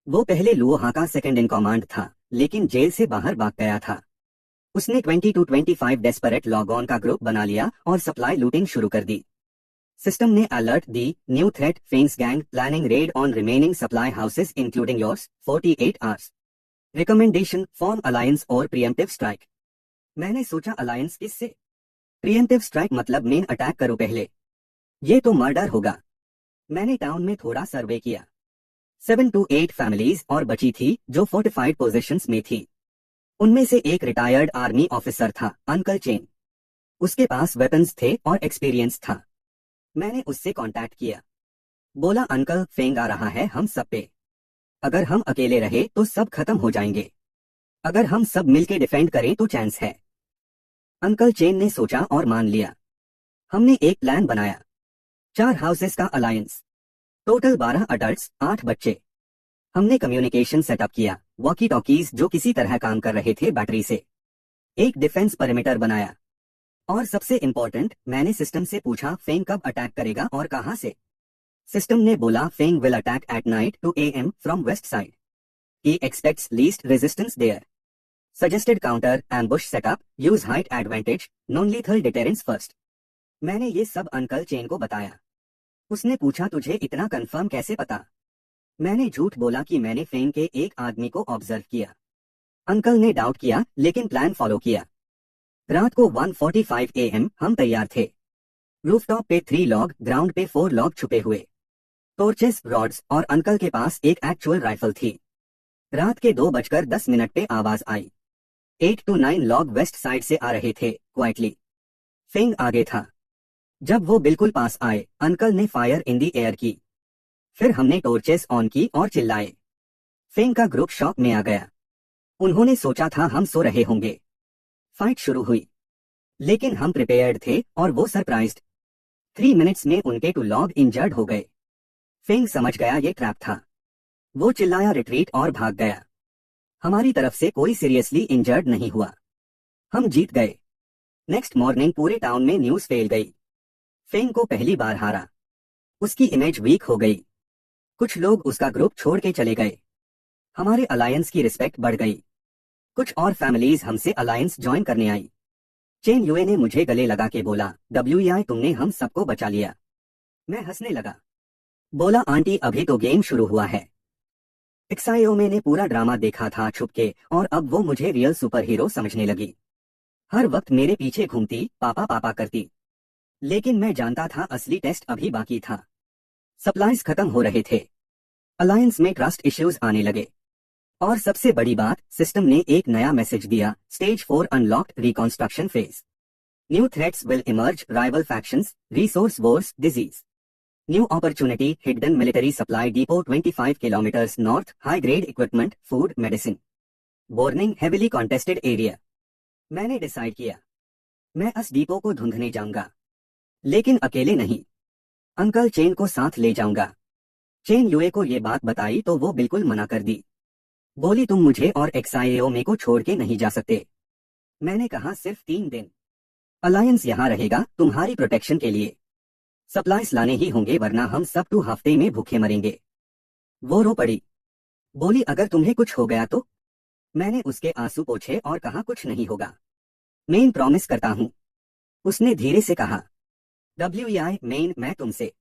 वो पहले लुओहा का सेकंड इन कमांड था लेकिन जेल से बाहर भाग गया था। उसने 20 to 25 डेस्परेट लॉग ऑन का ग्रुप बना लिया और सप्लाई लूटिंग शुरू कर दी। सिस्टम ने अलर्ट दी, new threat, Feng's gang planning raid on remaining supply houses including yours, 48 hours. Recommendation, form alliance और प्रिएम्प्टिव स्ट्राइक। मैंने सोचा अलायंस किससे? प्रिएम्प्टिव स्ट्राइक मतलब मेन अटैक करो पहले। ये तो मर्डर होगा। मैंने टाउन में थोड़ा सर्वे किया। 7 to 8 फैमिलीज और बची थी जो फोर्टिफाइड पोजीशंस में थी। उनमें से एक रिटायर्ड आर्मी ऑफिसर था, अंकल चेन। उसके पास वेपन्स थे और एक्सपीरियंस था। मैंने उससे कांटेक्ट किया। बोला अंकल, फेंग आ रहा है हम सब पे। अगर हम अकेले रहे तो सब खत्म हो जाएंगे। अगर हम सब मिलके डिफेंड करें तो चांस है। अंकल चेन ने सोचा और मान लिया। हमने एक प्लान बनाया। 4 हाउसेस का अलायंस, टोटल 12 अडल्ट्स, 8 बच्चे। हमने कम्युनिकेशन सेटअप किया, वॉकी टॉकीज जो किसी तरह काम कर रहे थे बैटरी से। एक डिफेंस पेरिमीटर बनाया। और सबसे इंपॉर्टेंट, मैंने सिस्टम से पूछा फेंग कब अटैक करेगा और कहां से। सिस्टम ने बोला Fang will attack at night 2 AM from west side. He expects least resistance there. Suggested counter ambush setup, use height advantage, non lethal deterrence first. मैंने ये सब अंकल चेन को बताया। उसने पूछा तुझे इतना कंफर्म कैसे पता? मैंने झूठ बोला कि मैंने फेंग के एक आदमी को ऑब्जर्व किया। अंकल ने डाउट किया लेकिन प्लान फॉलो किया। रात को 1:45 AM हम तैयार थे। रूफटॉप पे 3 लोग, ग्राउंड पे 4 लोग छुपे हुए, टॉर्चेस, रॉड्स और अंकल के पास एक एक्चुअल राइफल थी। रात के 2:10 पे आवाज आई। 8 to 9 लोग वेस्ट साइड से आ रहे थे, क्वाइटली। फेंग आगे था। जब वो बिल्कुल पास आए, अंकल ने फायर इन दी एयर की। फिर हमने टॉर्चेस ऑन की और चिल्लाए। फेंग का ग्रुप शॉक में आ गया। उन्होंने सोचा था हम सो रहे होंगे। फाइट शुरू हुई, लेकिन हम प्रिपेयर्ड थे और वो सरप्राइज्ड। 3 मिनट्स में उनके 2 लोग इंजर्ड हो गए। फेंग समझ गया ये ट्रैप था। वो चिल्लाया रिट्रीट और भाग गया। हमारी तरफ से कोई सीरियसली इंजर्ड नहीं हुआ। हम जीत गए। नेक्स्ट मॉर्निंग पूरे टाउन में न्यूज फैल गई। फेंग को पहली बार हारा। उसकी इमेज वीक हो गई। कुछ लोग उसका ग्रुप छोड़ के चले गए। हमारे अलायंस की रिस्पेक्ट बढ़ गई। कुछ और फैमिलीज हमसे अलायंस ज्वाइन करने आई। चेन यूए ने मुझे गले लगा के बोला, WEI तुमने हम सबको बचा लिया। मैं हंसने लगा। बोला, आंटी अभी तो गेम शुरू हुआ है। एक्साइओ मैंने पूरा ड्रामा देखा था छुप के, और अब वो मुझे रियल सुपर हीरो समझने लगी। हर वक्त मेरे पीछे घूमती, पापा पापा करती। लेकिन मैं जानता था असली टेस्ट अभी बाकी था। सप्लाईज खत्म हो रहे थे। अलायंस में ट्रस्ट इश्यूज आने लगे। और सबसे बड़ी बात, सिस्टम ने एक नया मैसेज दिया, stage 4 unlocked, reconstruction phase. New threats will emerge, rival factions, resource Wars, disease. New opportunity, hidden military supply depot 25 kilometres north, high grade equipment, food, medicine. Warning, heavily contested area. मैंने decide किया, मैं इस depot को ढूंढने जाऊंगा। लेकिन अकेले नहीं, अंकल चेन को साथ ले जाऊंगा। चेन यूए को ये बात बताई तो वो बिल्कुल मना कर दी। बोली, तुम मुझे और एक्साइओ में को छोड़ के नहीं जा सकते। मैंने कहा, सिर्फ 3 दिन। अलायंस यहाँ रहेगा तुम्हारी प्रोटेक्शन के लिए। सप्लाईज लाने ही होंगे वरना हम सब 2 हफ्ते में भूखे मरेंगे। वो रो पड़ी। बोली, अगर तुम्हें कुछ हो गया तो? मैंने उसके आंसू पोंछे और कहा, कुछ नहीं होगा, मेन प्रॉमिस करता हूं। उसने धीरे से कहा, WEI मेन मैं तुमसे।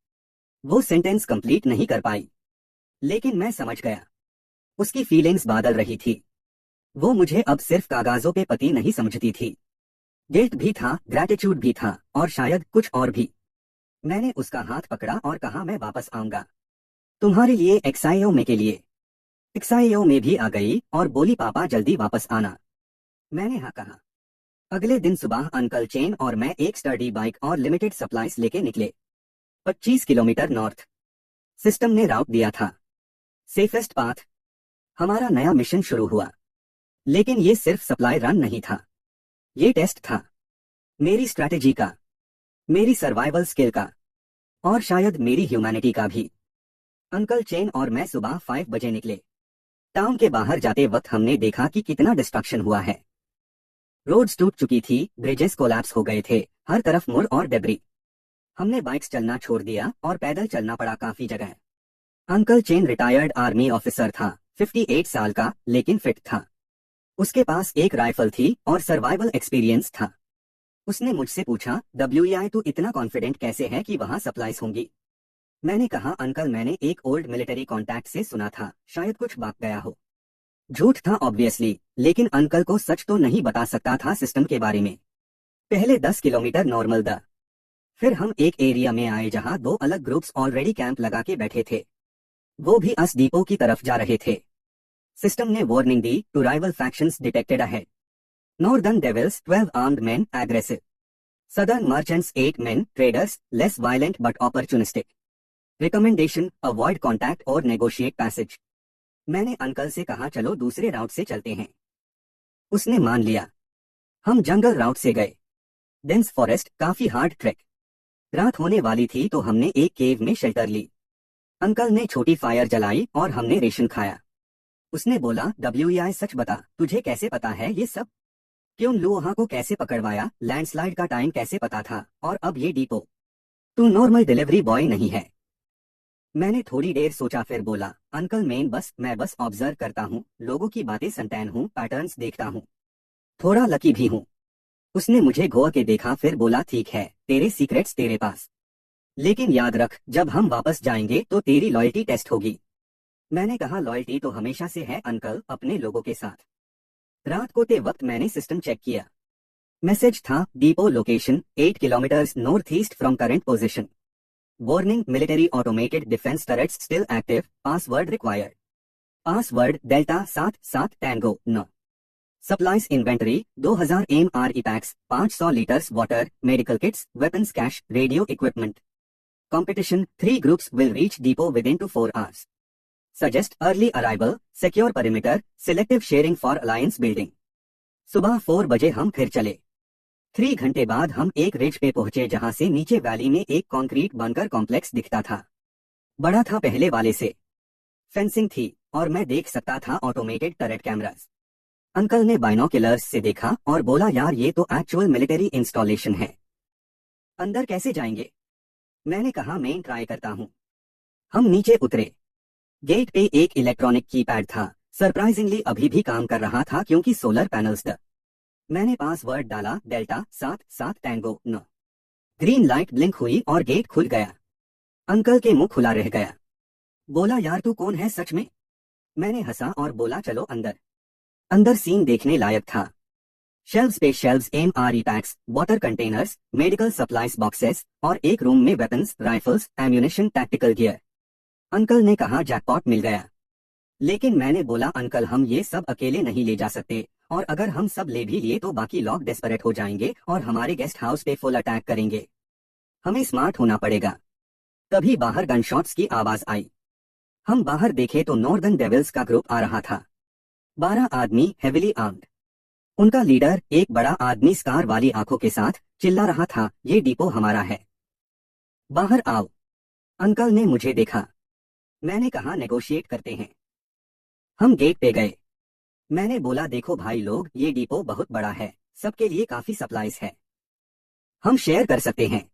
वो सेंटेंस कंप्लीट नहीं कर पाई, लेकिन मैं समझ गया। उसकी फीलिंग्स बदल रही थी। वो मुझे अब सिर्फ कागजों पे पति नहीं समझती थी। गिल्ट भी था, ग्रैटिट्यूड भी था, और शायद कुछ और भी। मैंने उसका हाथ पकड़ा और कहा, मैं वापस आऊंगा तुम्हारे लिए, एक्साइओ में के लिए। एक्साइओ में भी आ गई और बोली, पापा जल्दी वापस आना। मैंने हाँ कहा। अगले दिन सुबह अंकल चेन और मैं एक स्टडी बाइक और लिमिटेड सप्लाईज लेके निकले। 25 किलोमीटर नॉर्थ। सिस्टम ने राउट दिया था, सेफेस्ट पाथ। हमारा नया मिशन शुरू हुआ। लेकिन ये सिर्फ सप्लाई रन नहीं था, ये टेस्ट था। मेरी स्ट्रैटेजी का, मेरी सर्वाइवल स्किल का, और शायद मेरी ह्यूमैनिटी का भी। अंकल चेन और मैं सुबह 5 बजे निकले। टाउन के बाहर जाते वक्त हमने देखा कि कितना डिस्ट्रक्शन हुआ है। रोड्स टूट चुकी थी, ब्रिजेस कोलैप्स हो गए थे, हर तरफ मुड़ और डेब्री। हमने बाइक्स चलना छोड़ दिया और पैदल चलना पड़ा काफी जगह। Uncle chain retired army officer था, 58 साल का, लेकिन फिट था। उसके पास एक राइफल थी और सर्वाइवल एक्सपीरियंस था। उसने मुझसे पूछा, WEI तू इतना कॉन्फिडेंट कैसे है कि वहां सप्लाईज होंगी? मैंने कहा, अंकल मैंने एक ओल्ड मिलिट्री कॉन्टैक्ट से सुना था, शायद कुछ बात गया हो। झूठ था ऑब्वियसली, लेकिन अंकल को सच तो नहीं बता सकता था सिस्टम के बारे में। पहले 10 किलोमीटर नॉर्मल द। फिर हम एक एरिया में आए जहां 2 अलग ग्रुप्स ऑलरेडी कैंप लगा के बैठे थे। वो भी अस डिपो की तरफ जा रहे थे। सिस्टम ने वार्निंग दी, two rival factions detected ahead. Northern devils 12 armed men aggressive. Southern merchants 8 men, traders less violent but opportunistic. Recommendation, avoid contact और नेगोशिएट पैसेज। मैंने अंकल से कहा, चलो दूसरे राउट से चलते हैं। उसने मान लिया। हम जंगल राउट से गए। डेंस फॉरेस्ट, काफी हार्ड ट्रैक। रात होने वाली थी तो हमने एक केव में शेल्टर ली। अंकल ने छोटी फायर जलाई और हमने रेशन खाया। उसने बोला, WEI सच बता, तुझे कैसे पता है ये सब? क्यों लुओहा को कैसे पकड़वाया, लैंडस्लाइड का टाइम कैसे पता था, और अब ये डिपो? तू नॉर्मल डिलीवरी बॉय नहीं है। मैंने थोड़ी देर सोचा, फिर बोला, अंकल मैं बस ऑब्जर्व करता हूँ, लोगों की बातें सुनता हूँ, पैटर्न्स देखता हूँ, थोड़ा लकी भी हूँ। उसने मुझे घोर के देखा, फिर बोला, ठीक है, तेरे सीक्रेट्स तेरे पास, लेकिन याद रख, जब हम वापस जाएंगे तो तेरी लॉयल्टी टेस्ट होगी। मैंने कहा, लॉयल्टी तो हमेशा से है अंकल, अपने लोगों के साथ। रात को ते वक्त मैंने सिस्टम चेक किया। मैसेज था, depot location 8 kilometres north east from current position. Warning, military automated defence turrets still active, password required. Password delta 77 tango 9। Supplies inventory 2000 MRE packs, 500 litres water, medical kits, weapons cache, radio equipment. Competition, 3 groups will reach depot within 2 to 4 hours. Suggest early arrival, secure perimeter, selective sharing for alliance building. सुबह 4 बजे हम फिर चले। 3 घंटे बाद हम एक ridge पे पहुंचे जहां से नीचे वैली में एक कंक्रीट बंकर कॉम्प्लेक्स दिखता था। बड़ा था पहले वाले से। फेंसिंग थी और मैं देख सकता था ऑटोमेटेड टरेट कैमरास। अंकल ने बाइनोक्यूलर्स से देखा और बोला, यार ये तो एक्चुअल मिलिट्री इंस्टॉलेशन है। अंदर कैसे जाएंगे? मैंने कहा, मैं ट्राई करता हूँ। हम नीचे उतरे। गेट पे एक इलेक्ट्रॉनिक कीपैड था। सरप्राइजिंगली अभी भी काम कर रहा था क्योंकि सोलर पैनल्स थे। मैंने पासवर्ड डाला, delta 77 tango 9। Green light blink हुई और गेट खुल गया। अंकल के मुंह खुला रह गया। बोला, यार तू कौन है सच में? मैंने हंसा और बोला, चलो अंदर। अंदर सीन देखने लायक था। शेल्व्स पे shelves, M R E packs, water containers, medical supplies boxes और एक रूम में weapons, rifles, ammunition, tactical gear. Uncle ने कहा, जैकपॉट मिल गया। लेकिन मैंने बोला, अंकल हम ये सब अकेले नहीं ले जा सकते, और अगर हम सब ले भी लिए तो बाकी लोग डेस्परेट हो जाएंगे और हमारे गेस्ट हाउस पे फुल अटैक करेंगे। हमें स्मार्ट होना पड़ेगा। तभी बाहर गनशॉट्स की आवाज आई। हम बाहर देखे तो नॉर्दर्न डेविल्स का ग्रुप आ रहा था। 12 आदमी, हेविली आर्म्ड। उनका लीडर, एक बड़ा आदमी स्कार वाली आंखों के साथ, चिल्ला रहा था, ये डिपो हमारा है, बाहर आओ। अंकल ने मुझे देखा। मैंने कहा, नेगोशिएट करते हैं। हम गेट पे गए। मैंने बोला, देखो भाई लोग, ये डिपो बहुत बड़ा है, सबके लिए काफी सप्लाईज है, हम शेयर कर सकते हैं।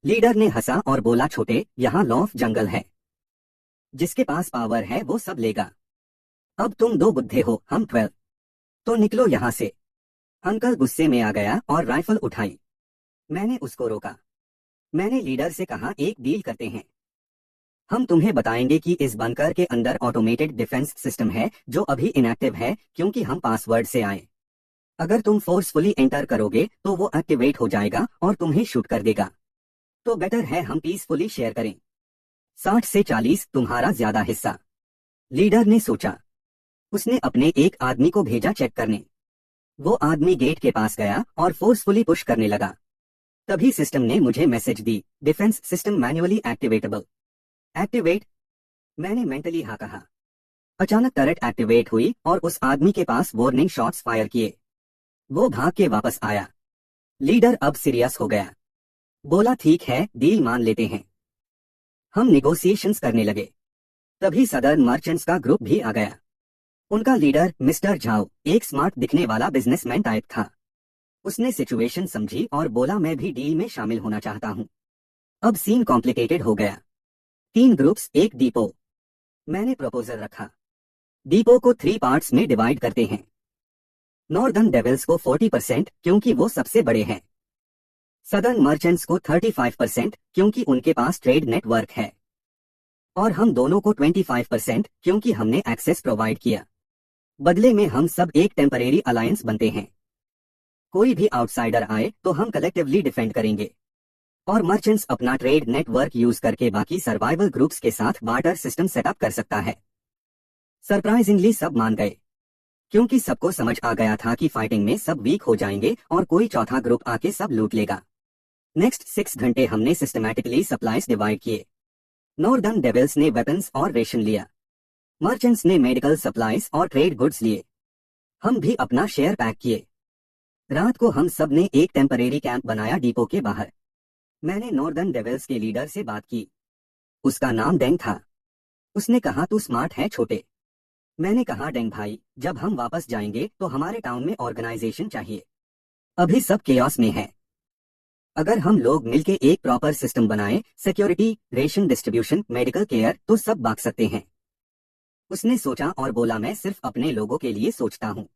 लीडर ने हंसा और बोला, छोटे, यहाँ लॉ ऑफ जंगल है, जिसके पास पावर है वो सब लेगा। अब तुम 2 बुड्ढे हो, हम 12, तो निकलो यहाँ से। अंकल गुस्से में आ गया और राइफल उठाई। मैंने उसको रोका। मैंने लीडर से कहा, एक डील करते हैं। हम तुम्हें बताएंगे कि इस बंकर के अंदर ऑटोमेटेड डिफेंस सिस्टम है जो अभी इनएक्टिव है क्योंकि हम पासवर्ड से आए। अगर तुम फोर्सफुली एंटर करोगे तो वो एक्टिवेट हो जाएगा और तुम्हें शूट कर देगा। तो बेटर है हम पीसफुली शेयर करें। 60 से 40 तुम्हारा ज्यादा हिस्सा। लीडर ने सोचा। उसने अपने एक आदमी को भेजा चेक करने। वो आदमी गेट के पास गया और फोर्सफुली पुश करने लगा। तभी सिस्टम ने मुझे मैसेज दी, डिफेंस सिस्टम मैन्युअली एक्टिवेटेबल। एक्टिवेट? मैंने मेंटली हाँ कहा। अचानक टर्रेट एक्टिवेट हुई और उस आदमी के पास वार्निंग शॉट्स फायर किए। वो भाग के वापस आया। लीडर अब सीरियस हो गया। बोला, ठीक है, डील मान लेते हैं। हम निगोशिएशंस करने लगे। तभी सदर्न मर्चेंट्स का ग्रुप भी आ गया। उनका लीडर मिस्टर झाओ एक स्मार्ट दिखने वाला बिजनेसमैन टाइप था। उसने सिचुएशन समझी और बोला, मैं भी डील में शामिल होना चाहता हूँ। अब सीन कॉम्प्लिकेटेड हो गया। 3 ग्रुप्स, एक डिपो। मैंने प्रपोजल रखा। डिपो को 3 पार्ट्स में डिवाइड करते हैं। नॉर्दर्न डेविल्स को 40% क्योंकि वो सबसे बड़े हैं। सदर्न मर्चेंट्स को 35% क्योंकि उनके पास ट्रेड नेटवर्क है। और हम दोनों को 25% क्योंकि हमने एक्सेस प्रोवाइड किया। बदले में हम सब एक टेम्परेरी अलायंस बनते हैं। कोई भी आउटसाइडर आए तो हम कलेक्टिवली डिफेंड करेंगे। और मर्चेंट्स अपना ट्रेड नेटवर्क यूज करके बाकी सर्वाइवल ग्रुप्स के साथ बार्टर सिस्टम सेटअप कर सकता है। सरप्राइजिंगली सब मान गए क्योंकि सबको समझ आ गया था कि फाइटिंग में सब वीक हो जाएंगे और कोई चौथा ग्रुप आके सब लूट लेगा। नेक्स्ट 6 घंटे हमने सिस्टमैटिकली सप्लाईज डिवाइड किए। नॉर्दर्न डेविल्स ने वेपन्स और रेशन लिया। मर्चेंट्स ने मेडिकल सप्लाईज और ट्रेड गुड्स लिए। हम भी अपना शेयर पैक किए। रात को हम सब ने एक टेम्परेरी कैंप बनाया डिपो के बाहर। मैंने नॉर्दर्न डेविल्स के लीडर से बात की। उसका नाम डेंग था। उसने कहा, तू स्मार्ट है छोटे। मैंने कहा, डेंग भाई, जब हम वापस जाएंगे तो हमारे टाउन में ऑर्गेनाइजेशन चाहिए। अभी सब केओस में है। अगर हम लोग मिलके एक प्रॉपर सिस्टम बनाएं, security, ration distribution, medical care, तो सब भाग सकते हैं। उसने सोचा और बोला, मैं सिर्फ अपने लोगों के लिए सोचता हूँ।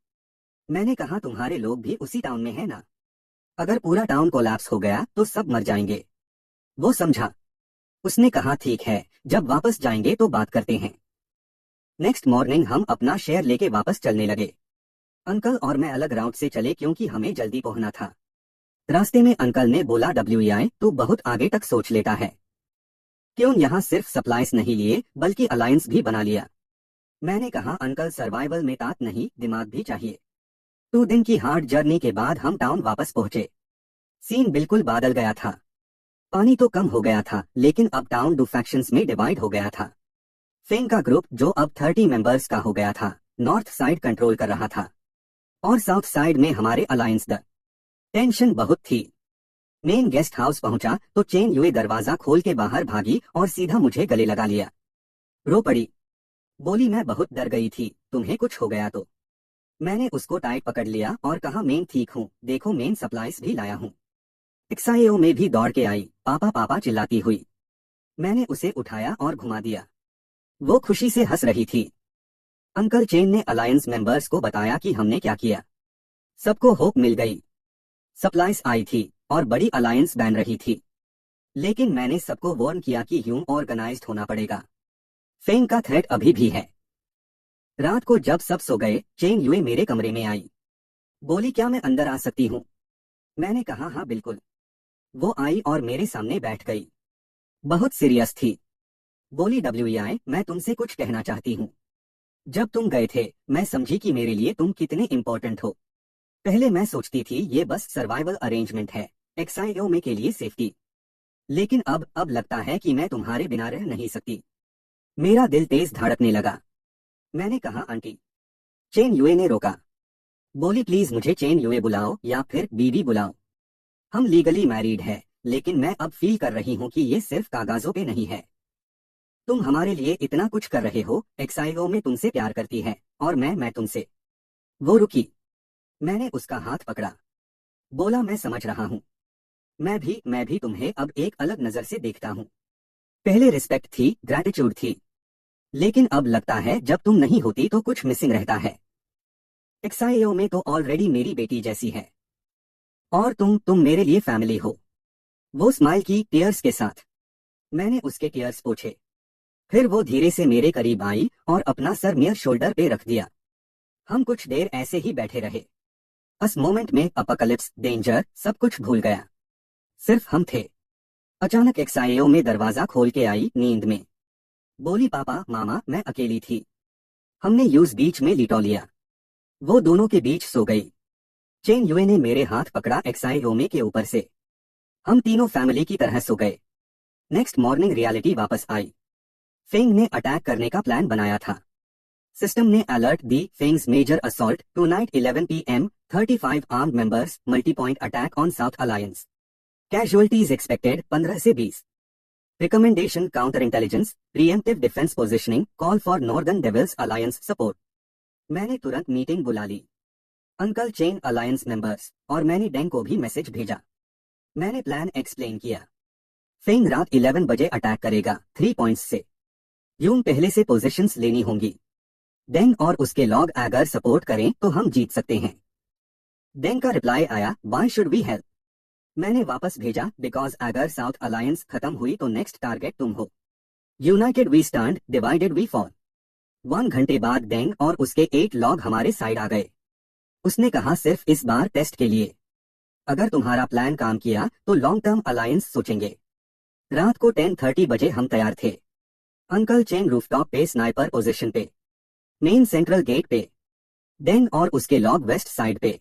मैंने कहा, तुम्हारे लोग भी उसी टाउन में है ना? अगर पूरा टाउन कोलैप्स हो गया तो सब मर जाएंगे। वो समझा। उसने कहा, ठीक है, जब वापस जाएंगे तो बात करते हैं। नेक्स्ट मॉर्निंग हम अपना शेयर लेके वापस चलने लगे। अंकल और मैं अलग राउट से चले क्योंकि हमें जल्दी पहुंचना था। रास्ते में अंकल ने बोला, WEI तो बहुत आगे तक सोच लेता है। क्यों यहाँ सिर्फ सप्लाईज नहीं लिए बल्कि अलायंस भी बना लिया। मैंने कहा, अंकल सर्वाइवल में तात नहीं, दिमाग भी चाहिए। 2 दिन की हार्ड जर्नी के बाद हम टाउन वापस पहुंचे। सीन बिल्कुल बदल गया था। पानी तो कम हो गया था लेकिन अब टाउन 2 फैक्शंस में डिवाइड हो गया था। फेन का ग्रुप जो अब 30 मेंबर्स का हो गया था, नॉर्थ साइड कंट्रोल कर रहा था और साउथ साइड में हमारे अलायंस द। टेंशन बहुत थी। मेन गेस्ट हाउस पहुंचा तो चेन युए दरवाजा खोल के बाहर भागी और सीधा मुझे गले लगा लिया। रो पड़ी। बोली, मैं बहुत डर गई थी, तुम्हें कुछ हो गया तो। मैंने उसको टाइट पकड़ लिया और कहा मेन ठीक हूँ, देखो मेन सप्लाईज भी लाया हूँ। एक्सआईओ में भी दौड़ के आई, पापा पापा चिल्लाती हुई। मैंने उसे उठाया और घुमा दिया। वो खुशी से हंस रही थी। अंकल चेन ने अलायंस मेंबर्स को बताया कि हमने क्या किया। सबको होप मिल गई। सप्लाईज आई थी और बड़ी अलायंस बन रही थी। लेकिन मैंने सबको वार्न किया कि यूं ऑर्गेनाइज्ड होना पड़ेगा। फेंग का थ्रेट अभी भी है। रात को जब सब सो गए, चेन युए मेरे कमरे में आई। बोली क्या मैं अंदर आ सकती हूँ? मैंने कहा हाँ बिल्कुल। वो आई और मेरे सामने बैठ गई। बहुत सीरियस थी। बोली WEI, मैं तुमसे कुछ कहना चाहती हूँ। जब तुम गए थे मैं समझी कि मेरे लिए तुम कितने इम्पोर्टेंट हो। पहले मैं सोचती थी ये बस सर्वाइवल अरेंजमेंट है, एक्सआईओ में के लिए सेफ्टी। लेकिन अब लगता है कि मैं तुम्हारे बिना रह नहीं सकती। मेरा दिल तेज धड़कने लगा। मैंने कहा आंटी। चेन युए ने रोका। बोली प्लीज मुझे चेन युए बुलाओ या फिर बीबी बुलाओ। हम लीगली मैरिड है, लेकिन मैं अब फील कर रही हूँ कि ये सिर्फ कागजों पे नहीं है। तुम हमारे लिए इतना कुछ कर रहे हो, एक्सआईओ में तुमसे प्यार करती है और मैं तुमसे। वो रुकी। मैंने उसका हाथ पकड़ा। बोला मैं समझ रहा हूँ। मैं भी तुम्हें अब एक अलग नजर से देखता हूँ। पहले रिस्पेक्ट थी, ग्रैटिट्यूड थी। लेकिन अब लगता है जब तुम नहीं होती तो कुछ मिसिंग रहता है। एक्सआईओ में तो ऑलरेडी मेरी बेटी जैसी है। और तुम मेरे लिए फैमिली हो। वो स्माइल की टीयर्स के साथ। मैंने उसके टीयर्स पोंछे। फिर वो धीरे से मेरे करीब आई और अपना सर मेरे शोल्डर पे रख दिया। हम कुछ देर ऐसे ही बैठे रहे। उस मोमेंट में अपोकलिप्स, डेंजर, सब कुछ भूल गया। सिर्फ हम थे। अचानक एक्सआईओ में दरवाजा खोल के आई नींद में। बोली पापा मामा मैं अकेली थी। हमने यूज बीच में लिटो लिया। वो दोनों के बीच सो गई। चेन युए ने मेरे हाथ पकड़ा एक्सआईओ में के ऊपर से। हम तीनों फैमिली की तरह सो गए। नेक्स्ट मॉर्निंग रियलिटी वापस आई। फेंग ने अटैक करने का प्लान बनाया था। सिस्टम ने अलर्ट दी, Feng's major assault tonight 11 PM, 35 armed members, multi point attack on south alliance. Casualties expected 15 से 20। Recommendation counter intelligence, preemptive defence positioning, call for Northern Devils alliance support. मैंने तुरंत meeting बुला ली। Uncle Chen, alliance members और मैंने डेंग को भी message भेजा। मैंने प्लान एक्सप्लेन किया। फेंग रात 11 बजे अटैक करेगा 3 पॉइंट्स से। यूं पहले से पोजीशंस लेनी होंगी। डेंग और उसके लॉग अगर सपोर्ट करें तो हम जीत सकते हैं। डेंग का रिप्लाई आया, व्हाई शुड वी हेल्प? मैंने वापस भेजा, बिकॉज अगर साउथ अलायंस खत्म हुई तो नेक्स्ट टारगेट तुम हो। United we stand, divided we fall. 1 घंटे बाद डेंग और उसके 8 लॉग हमारे साइड आ गए। उसने कहा सिर्फ इस बार टेस्ट के लिए। अगर तुम्हारा प्लान काम किया तो लॉन्ग टर्म अलायंस सोचेंगे। रात को 10:30 बजे हम तैयार थे। अंकल चेन रूफटॉप पे स्नाइपर पोजीशन पे। मेन सेंट्रल गेट पे। डेंग और उसके लॉग वेस्ट साइड पे।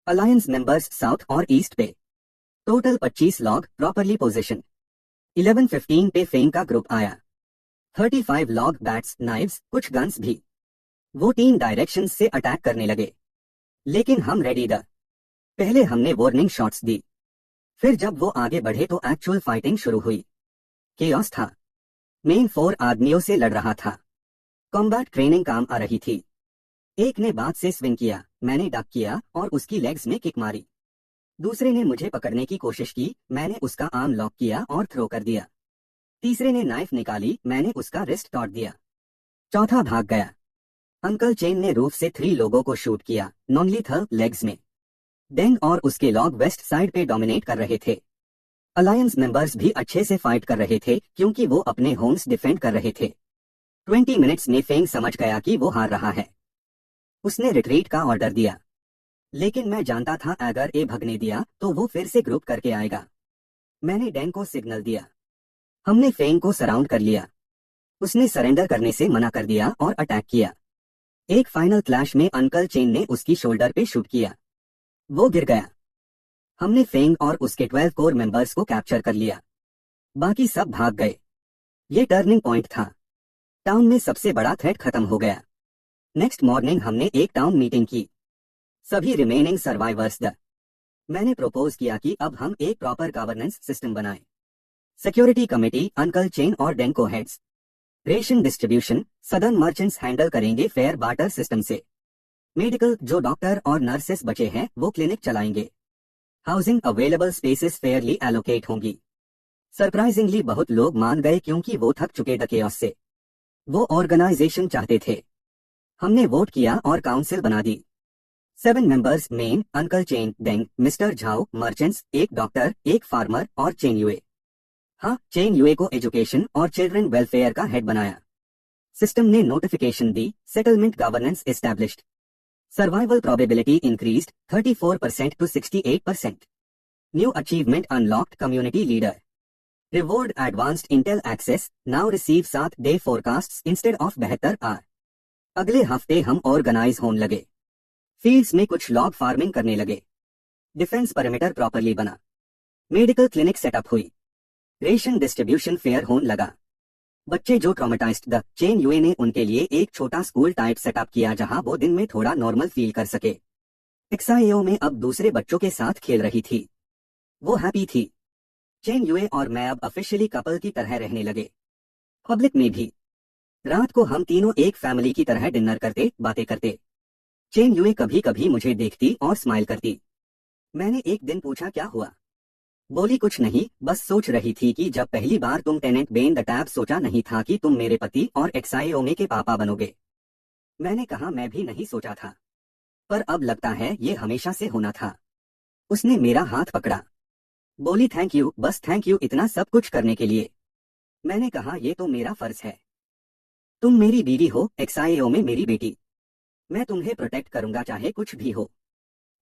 अलायंस मेंबर्स साउथ और ईस्ट पे। Total 25 log properly position. 11:15 पे फेंग का ग्रुप आया। 35 लॉग बैट्स, नाइव्स, कुछ गन्स भी। वो 3 डायरेक्शन से अटैक करने लगे। लेकिन हम रेडी द। पहले हमने वार्निंग शॉट्स दी। फिर जब वो आगे बढ़े तो एक्चुअल फाइटिंग शुरू हुई। केओस था। मेन 4 आदमियों से लड़ रहा था। कॉम्बैट ट्रेनिंग काम आ रही थी। एक ने बात से स्विंग किया, मैंने डक किया और उसकी लेग्स में किक मारी। दूसरे ने मुझे पकड़ने की कोशिश की, मैंने उसका आर्म लॉक किया और थ्रो कर दिया। तीसरे ने नाइफ निकाली, मैंने उसका रिस्ट तोड़ दिया। चौथा भाग गया। अंकल चेन ने रूफ से 3 लोगों को शूट किया, नॉन लीथल लेग्स में। डेंग और उसके लॉग वेस्ट साइड पे डोमिनेट कर रहे थे। अलायंस मेंबर्स भी अच्छे से फाइट कर रहे थे क्योंकि वो अपने होम्स डिफेंड कर रहे थे। 20 मिनट्स में फेंग समझ गया कि वो हार रहा है। उसने रिट्रीट का ऑर्डर दिया। लेकिन मैं जानता था अगर ए भगने दिया तो वो फिर से ग्रुप करके आएगा। मैंने डेंग को सिग्नल दिया। हमने फेंग को सराउंड कर लिया। उसने सरेंडर करने से मना कर दिया और अटैक किया। एक फाइनल क्लैश में अंकल चेन ने उसकी शोल्डर पे शूट किया। वो गिर गया। हमने फेंग और उसके 12 कोर मेंबर्स को कैप्चर कर लिया। बाकी सब भाग गए। ये टर्निंग पॉइंट था। टाउन में सबसे बड़ा थ्रेट खत्म हो गया। नेक्स्ट मॉर्निंग हमने एक टाउन मीटिंग की। सभी रिमेनिंग सर्वाइवर्स द। मैंने प्रपोज किया कि अब हम एक प्रॉपर गवर्नेंस सिस्टम बनाएं। सिक्योरिटी कमेटी, अंकल चेन और डेंग को heads. Ration distribution, southern merchants handle करेंगे फेयर बार्टर सिस्टम से। मेडिकल जो डॉक्टर और नर्सेस बचे हैं वो क्लिनिक चलाएंगे। Housing available spaces Fairlie allocate होंगी। सरप्राइजिंगली बहुत लोग मान गए क्योंकि वो थक चुके थे chaos से। वो ऑर्गेनाइजेशन चाहते थे। हमने वोट किया और काउंसिल बना दी। 7 मेंबर्स मेन, uncle Chen Deng, mister Zhao, merchants, एक डॉक्टर, एक फार्मर और चेन यूए। हाँ, चेन यूए को एजुकेशन और चिल्ड्रन वेलफेयर का हेड बनाया। सिस्टम ने नोटिफिकेशन दी, settlement governance established. Survival probability increased 34% to 68%। New achievement unlocked, community leader. Reward advanced intel access, now receive 7 day forecasts instead of 72 hour. अगले हफ्ते हम organise होने लगे। फील्ड्स में कुछ लॉग फार्मिंग करने लगे। डिफेंस परिमीटर प्रॉपरली बना। मेडिकल क्लिनिक सेटअप हुई। रेशन डिस्ट्रीब्यूशन फेयर होने लगा। बच्चे जो ट्रॉमेटाइज्ड द चेन यूए ने उनके लिए एक छोटा स्कूल टाइप सेटअप किया जहां वो दिन में थोड़ा नॉर्मल फील कर सके। एक्सआईओ में अब दूसरे बच्चों के साथ खेल रही थी। वो हैप्पी थी। चेन यूए और मैं अब ऑफिशियली कपल की तरह रहने लगे। पब्लिक में भी। रात को हम तीनों एक फैमिली की तरह डिनर करते, बातें करते। चेन यूए कभी कभी मुझे देखती और स्माइल करती। मैंने एक दिन पूछा क्या हुआ। बोली कुछ नहीं, बस सोच रही थी कि जब पहली बार तुम टेनेंट बेन द टैब सोचा नहीं था कि तुम मेरे पति और एक्सआईओ के पापा बनोगे। मैंने कहा मैं भी नहीं सोचा था, पर अब लगता है ये हमेशा से होना था। उसने मेरा हाथ पकड़ा। बोली थैंक यू, बस थैंक यू इतना सब कुछ करने के लिए। मैंने कहा ये तो मेरा फर्ज है। तुम मेरी बीवी हो, एक्सआईओ में मेरी बेटी। मैं तुम्हें प्रोटेक्ट करूंगा चाहे कुछ भी हो।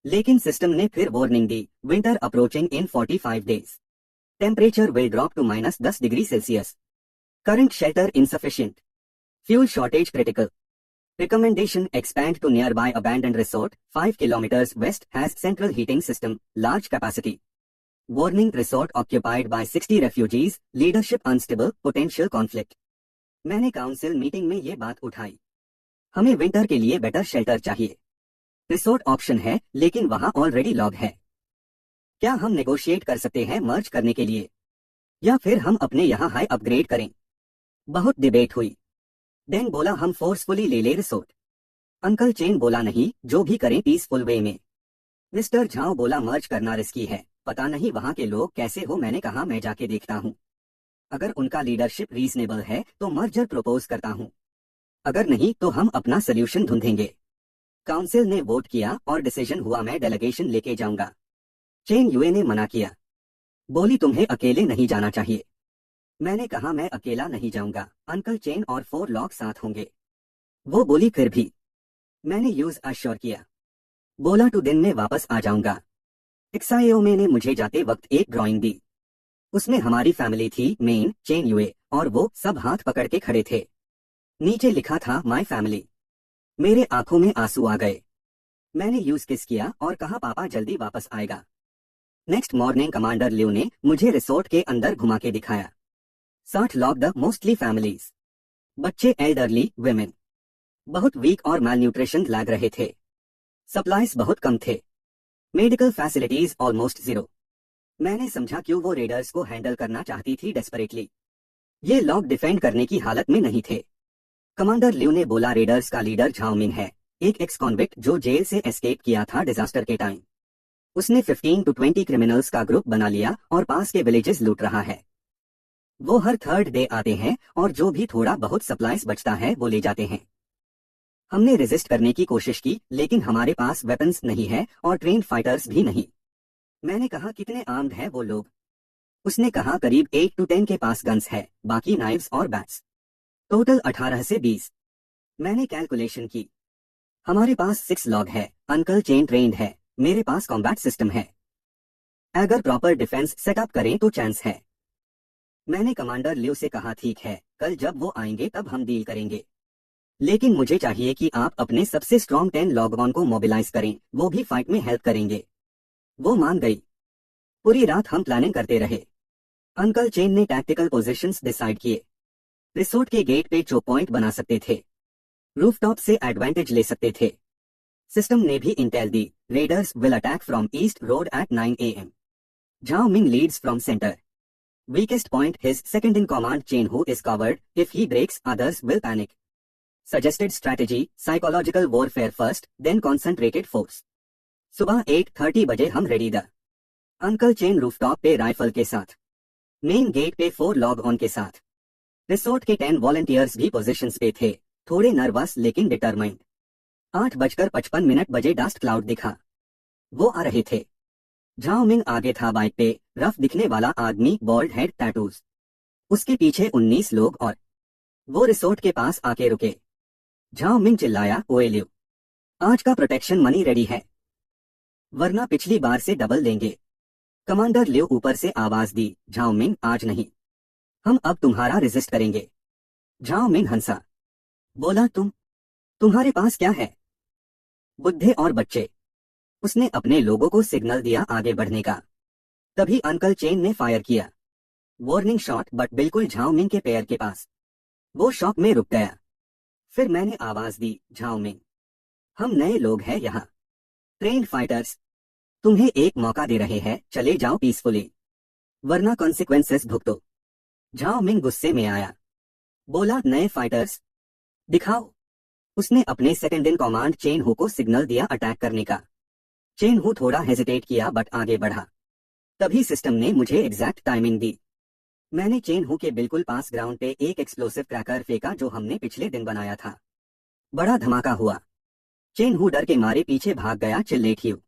लेकिन सिस्टम ने फिर वार्निंग दी, winter approaching in 45 days. Temperature will drop to -10 degree Celsius. Current shelter insufficient. Fuel shortage critical. Recommendation expand to nearby abandoned resort, 5 kilometers west has central heating system, large capacity. Warning resort occupied by 60 refugees, leadership unstable, potential conflict. मैंने council meeting में ये बात उठाई। हमें winter के लिए better shelter चाहिए। Resort option है लेकिन वहां ऑलरेडी लॉग है। क्या हम नेगोशिएट कर सकते हैं मर्ज करने के लिए, या फिर हम अपने यहाँ हाई अपग्रेड करें? बहुत डिबेट हुई। डेन बोला हम फोर्सफुली ले ले रिसोर्ट। अंकल चेन बोला नहीं, जो भी करें पीसफुल वे में। मिस्टर झाओ बोला मर्ज करना रिस्की है, पता नहीं वहां के लोग कैसे हो। मैंने कहा मैं जाके देखता हूँ। अगर उनका लीडरशिप रीजनेबल है तो मर्जर प्रपोज करता हूँ, अगर नहीं तो हम अपना सोल्यूशन ढूंढेंगे। काउंसिल ने वोट किया और डिसीजन हुआ मैं डेलीगेशन लेके जाऊंगा। चेन यूए ने मना किया। बोली तुम्हें अकेले नहीं जाना चाहिए। मैंने कहा मैं अकेला नहीं जाऊंगा, अंकल चेन और 4 लॉग साथ होंगे। वो बोली फिर भी। मैंने यूज अश्योर किया। बोला 2 दिन में वापस आ जाऊंगा। एक्सआईओ ने मुझे जाते वक्त एक ड्राइंग दी। उसमें हमारी फैमिली थी, मेन, चेन यूए, और वो सब हाथ पकड़ के खड़े थे। नीचे लिखा था माय फैमिली। मेरे आंखों में आंसू आ गए। मैंने यूज किस किया और कहा पापा जल्दी वापस आएगा। नेक्स्ट मॉर्निंग कमांडर लियो ने मुझे रिसोर्ट के अंदर घुमा के दिखाया। 60 लॉग द मोस्टली फैमिलीज। बच्चे, एल्डरली, विमेन। बहुत वीक और माल न्यूट्रिशन लग रहे थे। सप्लाईज बहुत कम थे। Medical facilities almost zero. मैंने समझा क्यों वो रेडर्स को हैंडल करना चाहती थी डेस्परेटली। ये लॉग डिफेंड करने की हालत में नहीं थे। कमांडर लियो ने बोला रेडर्स का लीडर झाओ मिंग है, एक एक्स कॉन्विक्ट जो जेल से एस्केप किया था डिजास्टर के टाइम। उसने 15 to 20 क्रिमिनल्स का ग्रुप बना लिया और पास के विलेजेस लूट रहा है। वो हर 3rd डे आते हैं और जो भी थोड़ा बहुत सप्लाईज बचता है वो ले जाते हैं। हमने रेजिस्ट करने की कोशिश की लेकिन हमारे पास वेपन्स नहीं है और ट्रेन फाइटर्स भी नहीं। मैंने कहा कितने आर्म्ड है वो लोग? उसने कहा करीब 8 to 10 के पास गन्स है, बाकी नाइव्स और बैट्स। टोटल 18 से 20। मैंने कैलकुलेशन की। हमारे पास 6 लॉग है, अंकल चेन ट्रेंड है, मेरे पास कॉम्बैट सिस्टम है। अगर प्रॉपर डिफेंस सेटअप करें तो चांस है। मैंने कमांडर लियो से कहा ठीक है, कल जब वो आएंगे तब हम डील करेंगे, लेकिन मुझे चाहिए कि आप अपने सबसे स्ट्रॉन्ग 10 लॉगऑन को मोबिलाइज करें, वो भी फाइट में हेल्प करेंगे। वो मान गई। पूरी रात हम प्लानिंग करते रहे। अंकल चेन ने टैक्टिकल पोजीशंस डिसाइड किए। रिसोर्ट के गेट पे चोक पॉइंट बना सकते थे, रूफटॉप से एडवांटेज ले सकते थे। सिस्टम ने भी इंटेल दी, raiders will attack from east road at 9 AM। Zhao Ming leads from centre. Weakest point his second in command Chen who is covered, if he breaks others will panic. Suggested strategy, psychological warfare first, then concentrated force. सुबह 8:30 बजे हम ready the uncle Chen rooftop पे rifle के साथ, main gate पे 4 log on के साथ। Resort के 10 वॉलंटियर्स भी पोजीशंस पे थे, थोड़े नर्वस लेकिन डिटरमाइंड। 8:55 बजे डस्ट क्लाउड दिखा, वो आ रहे थे। झाओ मिंग आगे था बाइक पे, रफ दिखने वाला आदमी, बॉल्ड हेड, टैटूज। उसके पीछे 19 लोग और वो रिसोर्ट के पास आके रुके। झाओ मिंग चिल्लाया, ओए लियो, आज का प्रोटेक्शन मनी रेडी है, वरना पिछली बार से डबल देंगे। कमांडर लियो ऊपर से आवाज दी, झाओ मिंग आज नहीं, हम अब तुम्हारा रेजिस्ट करेंगे। झाओ मिंग हंसा, बोला तुम्हारे पास क्या है, बुड्ढे और बच्चे। उसने अपने लोगों को सिग्नल दिया आगे बढ़ने का। तभी अंकल चेन ने फायर किया, वार्निंग शॉट, बट बिल्कुल झाओ मिंग के पैर के पास। वो शॉक में रुक गया। फिर मैंने आवाज दी, झाओ मिंग, हम नए लोग हैं यहाँ, ट्रेन्ड फाइटर्स, तुम्हें एक मौका दे रहे हैं, चले जाओ पीसफुली, वरना कॉन्सिक्वेंसेस भुगतो। झाओ मिंग गुस्से में आया, बोला, नए फाइटर्स दिखाओ। उसने अपने second in command chain who co signal दिया अटैक करने का। चेन हु थोड़ा हेजिटेट किया बट आगे बढ़ा। तभी सिस्टम ने मुझे एग्जैक्ट टाइमिंग दी। मैंने चेन हु के बिल्कुल पास ग्राउंड पे एक एक्सप्लोसिव क्रैकर फेंका जो हमने पिछले दिन बनाया था। बड़ा धमाका हुआ। चेन हु डर के मारे पीछे भाग गया, चिल्लेट ह्यू।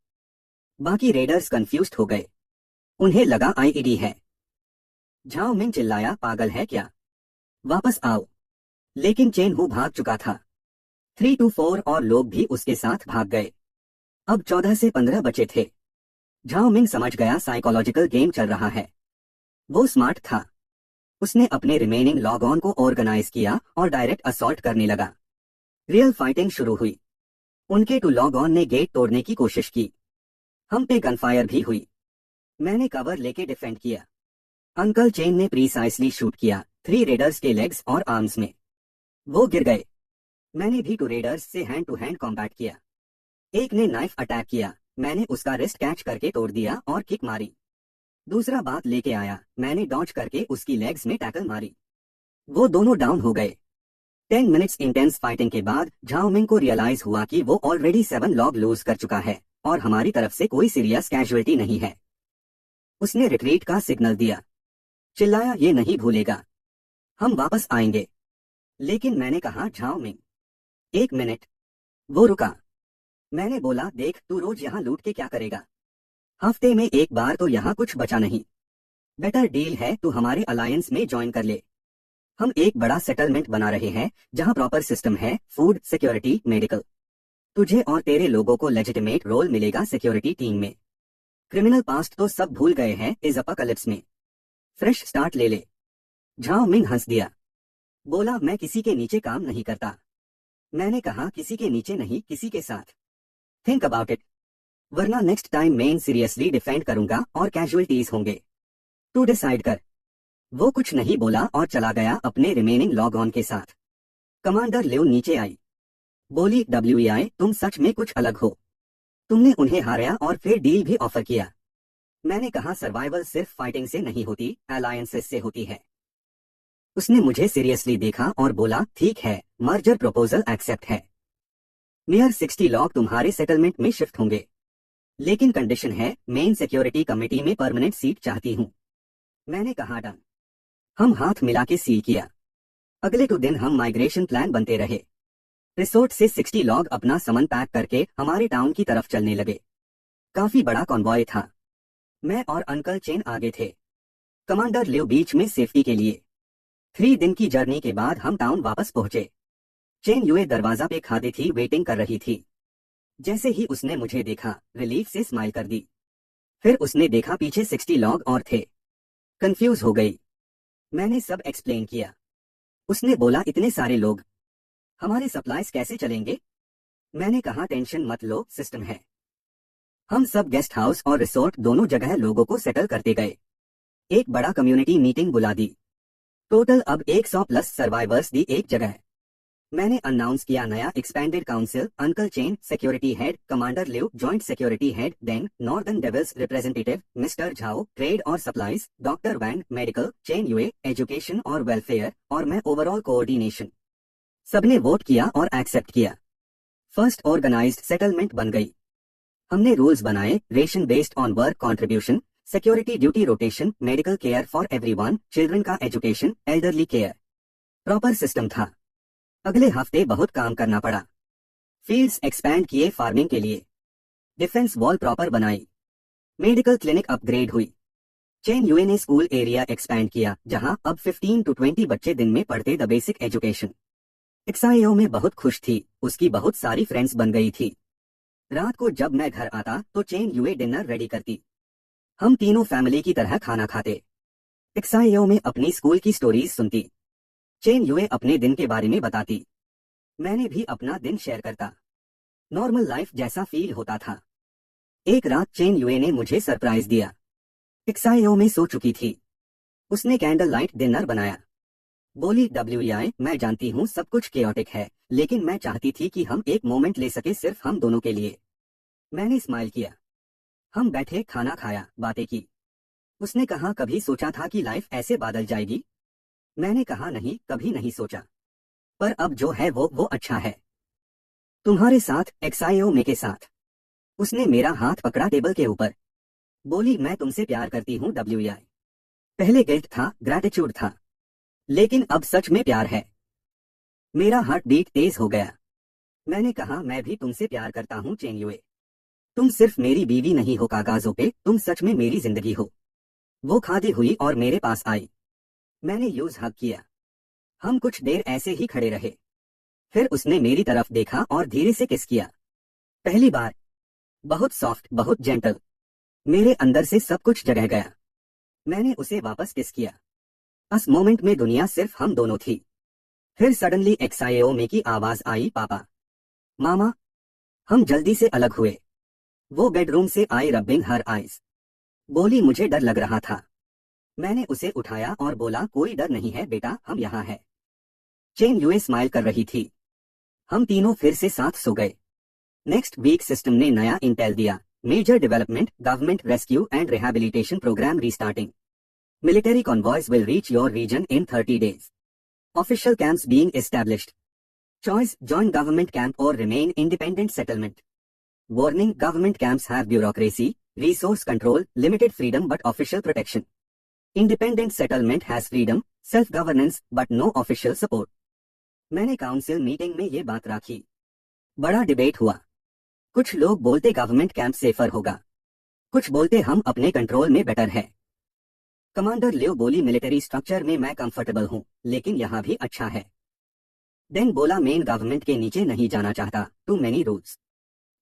बाकी रेडर्स कंफ्यूज्ड हो गए, उन्हें लगा आईईडी है। झाओ मिंग चिल्लाया, पागल है क्या, वापस आओ। लेकिन चेन हु भाग चुका था। 3-4 और लोग भी उसके साथ भाग गए। अब 14 से 15 बचे थे। झाओ मिंग समझ गया साइकोलॉजिकल गेम चल रहा है। वो स्मार्ट था। उसने अपने रिमेनिंग लॉग ऑन को ऑर्गेनाइज किया और डायरेक्ट असॉल्ट करने लगा। रियल फाइटिंग शुरू हुई। उनके 2 लॉग ऑन ने गेट तोड़ने की कोशिश की। हम पे गनफायर भी हुई। मैंने कवर लेके डिफेंड किया। अंकल चेन ने प्रीसाइसली शूट किया 3 रेडर्स के लेग्स और आर्म्स में। वो गिर गए। मैंने भी 2 रेडर्स से हैंड टू हैंड कॉम्बैट किया। एक ने नाइफ अटैक किया, मैंने उसका रिस्ट कैच करके तोड़ दिया और किक मारी। दूसरा बात लेके आया, मैंने डॉज करके उसकी लेग्स में टैकल मारी। वो दोनों डाउन हो गए। 10 मिनट्स इंटेंस फाइटिंग के बाद झाओ मिंग को रियलाइज हुआ कि वो ऑलरेडी 7 लॉग लूज कर चुका है और हमारी तरफ से कोई सीरियस कैजुअलिटी नहीं है। उसने रिट्रीट का सिग्नल दिया, चिल्लाया, ये नहीं भूलेगा, हम वापस आएंगे। लेकिन मैंने कहा, झाओ मिंग 1 मिनट। वो रुका। मैंने बोला, देख, तू रोज यहाँ लूट के क्या करेगा, हफ्ते में एक बार तो यहाँ कुछ बचा नहीं। बेटर डील है तू हमारे अलायंस में ज्वाइन कर ले। हम एक बड़ा सेटलमेंट बना रहे हैं जहाँ प्रॉपर सिस्टम है, फूड सिक्योरिटी, मेडिकल। तुझे और तेरे लोगों को लेजिटिमेट रोल मिलेगा सिक्योरिटी टीम में। क्रिमिनल पास्ट तो सब भूल गए हैं इस अपोकलिप्स में, फ्रेश स्टार्ट ले ले। झाओ मिंग हंस दिया, बोला, मैं किसी के नीचे काम नहीं करता। मैंने कहा, किसी के नीचे नहीं, किसी के साथ। थिंक अबाउट इट, वरना नेक्स्ट टाइम मैं सीरियसली डिफेंड करूंगा और कैजुअलिटीज होंगे। तू डिसाइड कर। वो कुछ नहीं बोला और चला गया अपने रिमेनिंग लॉग ऑन के साथ। कमांडर लियो नीचे आई, बोली, WEI, तुम सच में कुछ अलग हो। तुमने उन्हें हारा और फिर डील भी ऑफर किया। मैंने कहा, सर्वाइवल सिर्फ फाइटिंग से नहीं होती, अलायंसेस से होती है। उसने मुझे सीरियसली देखा और बोला, ठीक है, मर्जर प्रपोजल एक्सेप्ट है। नियर 60 लॉग तुम्हारे सेटलमेंट में शिफ्ट होंगे, लेकिन कंडीशन है, मेन सिक्योरिटी कमेटी में परमानेंट सीट चाहती हूँ। मैंने कहा, डन। हम हाथ मिला के सील किया। अगले 2 दिन हम माइग्रेशन प्लान बनते रहे। रिसोर्ट से 60 लॉग अपना सामान पैक करके हमारे टाउन की तरफ चलने लगे। काफी बड़ा कॉन्वॉय था। मैं और अंकल चेन आगे थे, कमांडर लियो बीच में सेफ्टी के लिए। 3 दिन की जर्नी के बाद हम टाउन वापस पहुंचे। चेन यूए दरवाजा पे खादी थी, वेटिंग कर रही थी। जैसे ही उसने मुझे देखा, रिलीफ से स्माइल कर दी। फिर उसने देखा पीछे 60 लॉग और थे। कंफ्यूज हो गई। मैंने सब एक्सप्लेन किया। उसने बोला, इतने सारे लोग, हमारे सप्लाईज कैसे चलेंगे? मैंने कहा, टेंशन मत लो, सिस्टम है। हम सब गेस्ट हाउस और रिसोर्ट दोनों जगह लोगों को सेटल करते गए। एक बड़ा कम्युनिटी मीटिंग बुला दी। टोटल अब 100+ सर्वाइवर्स दी एक जगह। मैंने अनाउंस किया नया expanded council, uncle Chen security head, commander Leo joint security head, then Northern Devils representative mister Zhao trade और supplies, doctor Wang medical, Chen Yue education और वेलफेयर, और मैं ओवरऑल कोऑर्डिनेशन। सबने वोट किया और एक्सेप्ट किया। फर्स्ट ऑर्गेनाइज्ड सेटलमेंट बन गई। हमने रूल्स बनाए, ration based on work contribution, security duty rotation, medical care for everyone, children का education, elderly care. Proper system था। अगले हफ्ते बहुत काम करना पड़ा। फील्ड्स एक्सपैंड किए फार्मिंग के लिए। डिफेंस वॉल प्रॉपर बनाई। मेडिकल क्लिनिक अपग्रेड हुई। चेन यूए ने स्कूल एरिया एक्सपैंड किया, जहां अब 15 to 20 बच्चे दिन में पढ़ते द बेसिक एजुकेशन। एक्सआईओ में बहुत खुश थी, उसकी बहुत सारी फ्रेंड्स बन गई थी। रात को जब मैं घर आता तो चेन यूए डिनर रेडी करती। हम तीनों फैमिली की तरह खाना खाते। एक्सआईओ में अपनी स्कूल की स्टोरीज सुनती। चेन यूए अपने दिन के बारे में बताती। मैंने भी अपना दिन शेयर करता। नॉर्मल लाइफ जैसा फील होता था। एक रात चेन यूए ने मुझे सरप्राइज दिया। एक्सआईओ में सो चुकी थी। उसने कैंडल लाइट डिनर बनाया। बोली, WEI, मैं जानती हूँ सब कुछ केओटिक है, लेकिन मैं चाहती थी कि हम एक मोमेंट ले सके सिर्फ हम दोनों के लिए। मैंने स्माइल किया। हम बैठे, खाना खाया, बातें की। उसने कहा, कभी सोचा था कि लाइफ ऐसे बदल जाएगी? मैंने कहा, नहीं, कभी नहीं सोचा। पर अब जो है वो अच्छा है। तुम्हारे साथ, एक्सआईओ में के साथ। उसने मेरा हाथ पकड़ा टेबल के ऊपर। बोली, मैं तुमसे प्यार करती हूँ WEI। पहले गिल्ट था, ग्रैटिट्यूड था, लेकिन अब सच में प्यार है। मेरा हार्ट बीट तेज हो गया। मैंने कहा, मैं भी तुमसे प्यार करता हूँ चेन यूए। तुम सिर्फ मेरी बीवी नहीं हो कागजों पे, तुम सच में मेरी जिंदगी हो। वो खादी हुई और मेरे पास आई। मैंने यूज हग किया। हम कुछ देर ऐसे ही खड़े रहे। फिर उसने मेरी तरफ देखा और धीरे से किस किया। पहली बार। बहुत सॉफ्ट, बहुत जेंटल। मेरे अंदर से सब कुछ जगह गया। मैंने उसे वापस किस किया। उस मोमेंट में दुनिया सिर्फ हम दोनों थी। फिर सडनली एक्सआईओ में की आवाज आई, पापा, मामा। हम जल्दी से अलग हुए। वो बेडरूम से आई, रबिंग हर आइज। बोली, मुझे डर लग रहा था। मैंने उसे उठाया और बोला, कोई डर नहीं है बेटा, हम यहाँ हैं। चेन यूए स्माइल कर रही थी। हम तीनों फिर से साथ सो गए। नेक्स्ट वीक सिस्टम ने नया इंटेल दिया। Major development, government rescue and rehabilitation programme restarting. Military convoys will reach your region in 30 days. Official camps being established. Choice, join government camp or remain independent settlement. Warning, government camps have bureaucracy, resource control, limited freedom but official protection. Independent settlement has freedom, self-governance but no official support. मैंने council meeting में ये बात रखी। बड़ा debate हुआ। कुछ लोग बोलते गवर्नमेंट कैंप सेफर होगा, कुछ बोलते हम अपने कंट्रोल में बेटर है। कमांडर लियो बोली, मिलिट्री स्ट्रक्चर में मैं कंफर्टेबल हूँ, लेकिन यहाँ भी अच्छा है। देन बोला, मेन गवर्नमेंट के नीचे नहीं जाना चाहता, too many rules.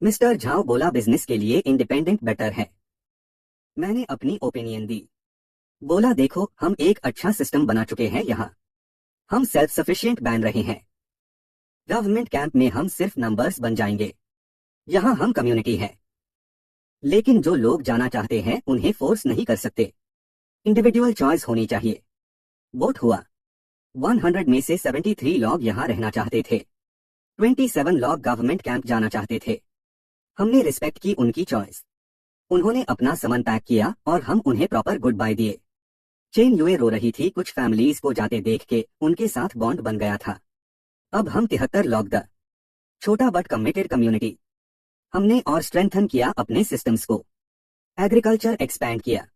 Mister Zhao बोला, बिजनेस के लिए इंडिपेंडेंट बेटर है। मैंने अपनी ओपिनियन दी। बोला, देखो, हम एक अच्छा सिस्टम बना चुके हैं यहाँ। हम सेल्फ सफिशिएंट बन रहे हैं। गवर्नमेंट कैंप में हम सिर्फ नंबर्स बन जाएंगे। यहाँ हम कम्युनिटी है। लेकिन जो लोग जाना चाहते हैं उन्हें फोर्स नहीं कर सकते। इंडिविजुअल चॉइस होनी चाहिए। वोट हुआ। 100 में से 73 लोग यहाँ रहना चाहते थे। 27 लोग गवर्नमेंट कैंप जाना चाहते थे। हमने रिस्पेक्ट की उनकी चॉइस। उन्होंने अपना सामान पैक किया और हम उन्हें प्रॉपर गुड बाय दिए। चेन यूए रो रही थी, कुछ फैमिलीज को जाते देख के उनके साथ बॉन्ड बन गया था। अब हम 73 लोग द छोटा बट कमिटेड कम्युनिटी। हमने और स्ट्रेंथन किया अपने सिस्टम्स को। एग्रीकल्चर एक्सपैंड किया।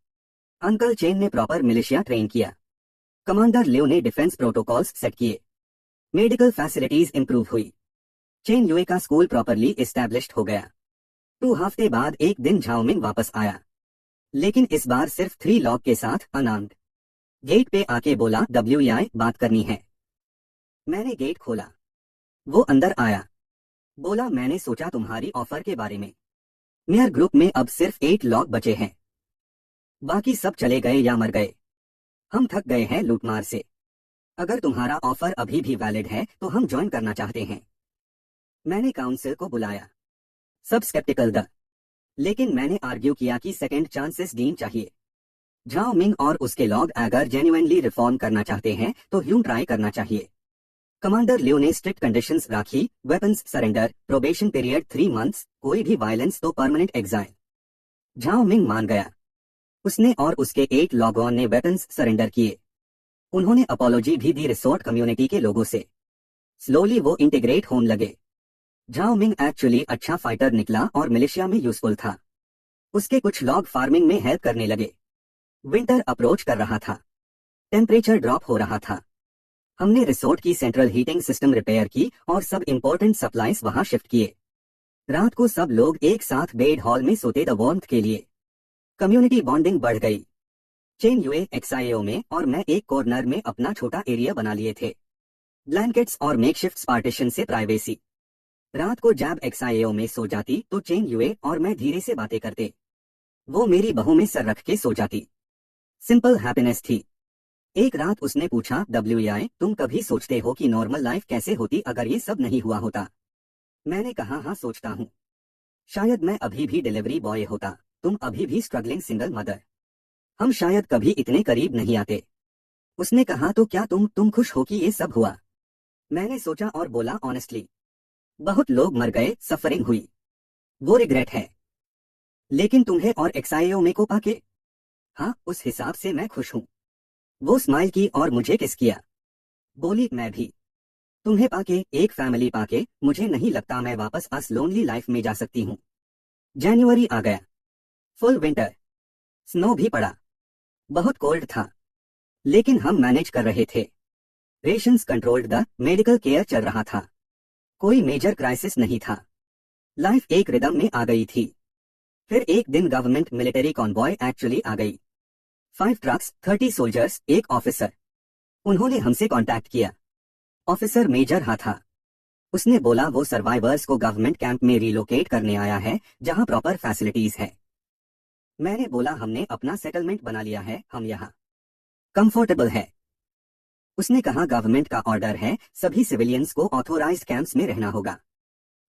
अंकल चेन ने प्रॉपर मिलिशिया ट्रेन किया। कमांडर लियो ने डिफेंस प्रोटोकॉल्स सेट किए। मेडिकल फैसिलिटीज इंप्रूव हुई। चेन यूए का स्कूल प्रॉपरली एस्टैब्लिश्ड हो गया। 2 हफ्ते बाद एक दिन झाओमिंग वापस आया, लेकिन इस बार सिर्फ 3 लोग के साथ, अनार्म्ड। गेट पे आके बोला, WEI, बात करनी है। मैंने गेट खोला। वो अंदर आया। बोला, मैंने सोचा तुम्हारी ऑफर के बारे में। मेयर ग्रुप में अब सिर्फ 8 लोग बचे हैं, बाकी सब चले गए या मर गए। हम थक गए हैं लूटमार से। अगर तुम्हारा ऑफर अभी भी वैलिड है तो हम ज्वाइन करना चाहते हैं। मैंने काउंसिल को बुलाया। सब स्केप्टिकल द, लेकिन मैंने आर्ग्यू किया कि सेकंड चांसेस डीन चाहिए। झाओ मिंग और उसके लोग अगर जेन्युइनली रिफॉर्म करना चाहते हैं तो ह्यूम ट्राई करना चाहिए। कमांडर लियो ने स्ट्रिक्ट कंडीशंस राखी, weapons surrender, probation period 3 months, कोई भी वायलेंस तो परमानेंट एग्जाइल। झाओ मिंग मान गया। उसने और उसके 8 लोगों ने वेपन्स सरेंडर किए। उन्होंने अपॉलॉजी भी दी रिसोर्ट कम्युनिटी के लोगों से। स्लोली वो इंटीग्रेट होने लगे। झाओ मिंग एक्चुअली अच्छा फाइटर निकला और मिलिशिया में यूजफुल था। उसके कुछ लॉग फार्मिंग में हेल्प करने लगे। विंटर अप्रोच कर रहा था, टेम्परेचर ड्रॉप हो रहा था। हमने रिसोर्ट की सेंट्रल हीटिंग सिस्टम रिपेयर की और सब इंपॉर्टेंट सप्लाईज वहां शिफ्ट किए। रात को सब लोग एक साथ बेड हॉल में सोते द वार्मथ के लिए। कम्युनिटी बॉन्डिंग बढ़ गई। चेन यूए एक्सआईओ में और मैं एक कॉर्नर में अपना छोटा एरिया बना लिए थे, ब्लैंकेट्स और मेकशिफ्ट पार्टीशन से प्राइवेसी। रात को जब एक्सआईओ में सो जाती तो चेन यूए और मैं धीरे से बातें करते। वो मेरी बाहों में सर रख के सो जाती। सिंपल हैप्पीनेस थी। एक रात उसने पूछा, WI तुम कभी सोचते हो कि नॉर्मल लाइफ कैसे होती अगर ये सब नहीं हुआ होता? मैंने कहा हाँ सोचता हूँ। शायद मैं अभी भी डिलीवरी बॉय होता, तुम अभी भी स्ट्रगलिंग सिंगल मदर। हम शायद कभी इतने करीब नहीं आते। उसने कहा तो क्या तुम खुश हो कि ये सब हुआ? मैंने सोचा और बोला ऑनेस्टली, बहुत लोग मर गए, सफरिंग हुई, वो रिग्रेट है। लेकिन तुम्हें और एक्सआईओ में को पाके? हाँ, उस हिसाब से मैं खुश हूँ। वो स्माइल की और मुझे किस किया। बोली मैं भी। तुम्हें पाके, एक फैमिली पाके, मुझे नहीं लगता मैं वापस अस लोनली लाइफ में जा सकती हूँ। जनवरी आ गया, फुल विंटर, स्नो भी पड़ा, बहुत कोल्ड था, लेकिन हम मैनेज कर रहे थे। Rations controlled the, medical care चल रहा था, कोई मेजर क्राइसिस नहीं था। लाइफ एक रिदम में आ गई थी। फिर एक दिन गवर्नमेंट मिलिट्री कॉन्वॉय एक्चुअली आ गई। 5 ट्रक्स, 30 सोल्जर्स, एक ऑफिसर। उन्होंने हमसे कांटेक्ट किया। ऑफिसर मेजर हा था। उसने बोला वो सर्वाइवर्स को गवर्नमेंट कैंप में रिलोकेट करने आया है जहां प्रॉपर फैसिलिटीज है। मैंने बोला हमने अपना सेटलमेंट बना लिया है, हम यहाँ कंफर्टेबल है। उसने कहा गवर्नमेंट का ऑर्डर है, सभी सिविलियंस को ऑथोराइज्ड कैंप्स में रहना होगा।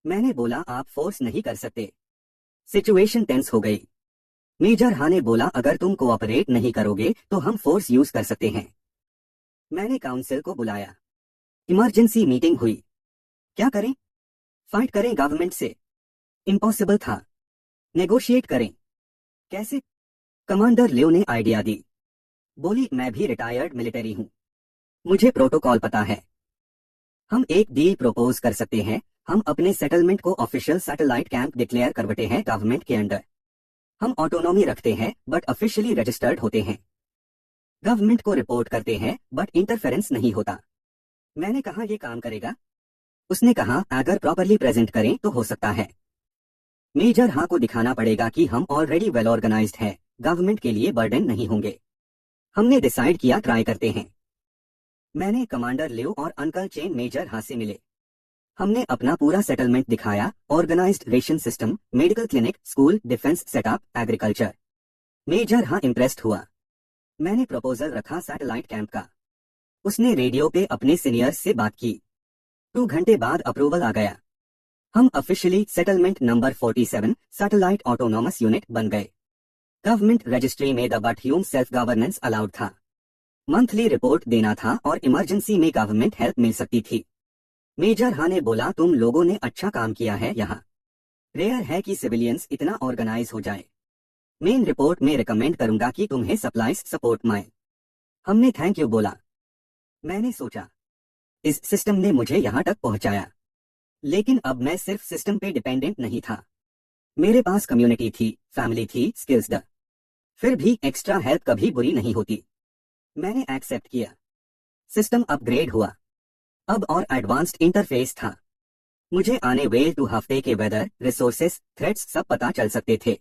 मैंने बोला आप फोर्स नहीं कर सकते। सिचुएशन टेंस हो गई। मेजर हा ने बोला अगर तुम कोऑपरेट नहीं करोगे तो हम फोर्स यूज कर सकते हैं। मैंने काउंसिल को बुलाया। इमरजेंसी मीटिंग हुई। क्या करें? फाइट करें गवर्नमेंट से? इम्पॉसिबल था। नेगोशिएट करें? कैसे? कमांडर लियो ने आइडिया दी। बोली मैं भी रिटायर्ड मिलिट्री हूं, मुझे प्रोटोकॉल पता है। हम एक डील प्रपोज कर सकते हैं। हम अपने सेटलमेंट को ऑफिशियल सैटेलाइट कैंप डिक्लेयर करवते हैं गवर्नमेंट के अंडर। हम ऑटोनॉमी रखते हैं बट ऑफिशियली रजिस्टर्ड होते हैं। गवर्नमेंट को रिपोर्ट करते हैं बट इंटरफेरेंस नहीं होता। मैंने कहा ये काम करेगा? उसने कहा अगर प्रॉपरली प्रेजेंट करें तो हो सकता है। मेजर हा को दिखाना पड़ेगा कि हम ऑलरेडी वेल ऑर्गेनाइज्ड है, गवर्नमेंट के लिए बर्डन नहीं होंगे। हमने डिसाइड किया ट्राई करते हैं। मैंने कमांडर लियो और अंकल चेन मेजर हा से मिले। हमने अपना पूरा सेटलमेंट दिखाया, organised ration system, medical clinic, school, defence setup, agriculture. Major हा इम्प्रेस्ड हुआ। मैंने प्रपोजल रखा सैटेलाइट कैंप का। उसने रेडियो पे अपने सीनियर्स से बात की। 2 घंटे बाद अप्रूवल आ गया। हम officially settlement number 47 satellite autonomous unit बन गए। गवर्नमेंट रजिस्ट्री में the but Hume self governance allowed था। मंथली रिपोर्ट देना था और इमरजेंसी में गवर्नमेंट हेल्प मिल सकती थी। मेजर हा ने बोला तुम लोगों ने अच्छा काम किया है यहाँ। रेयर है कि सिविलियंस इतना ऑर्गेनाइज हो जाए। मेन रिपोर्ट में रिकमेंड करूंगा कि तुम्हें सप्लाईज सपोर्ट माए। हमने थैंक यू बोला। मैंने सोचा इस सिस्टम ने मुझे यहाँ तक पहुंचाया, लेकिन अब मैं सिर्फ सिस्टम पे डिपेंडेंट नहीं था। मेरे पास कम्युनिटी थी, फैमिली थी, स्किल्स द। फिर भी एक्स्ट्रा हेल्प कभी बुरी नहीं होती। मैंने एक्सेप्ट किया। सिस्टम अपग्रेड हुआ। अब और एडवांस्ड इंटरफेस था। मुझे आने वेल 2 हफ्ते के वेदर, रिसोर्सेस, थ्रेट्स सब पता चल सकते थे।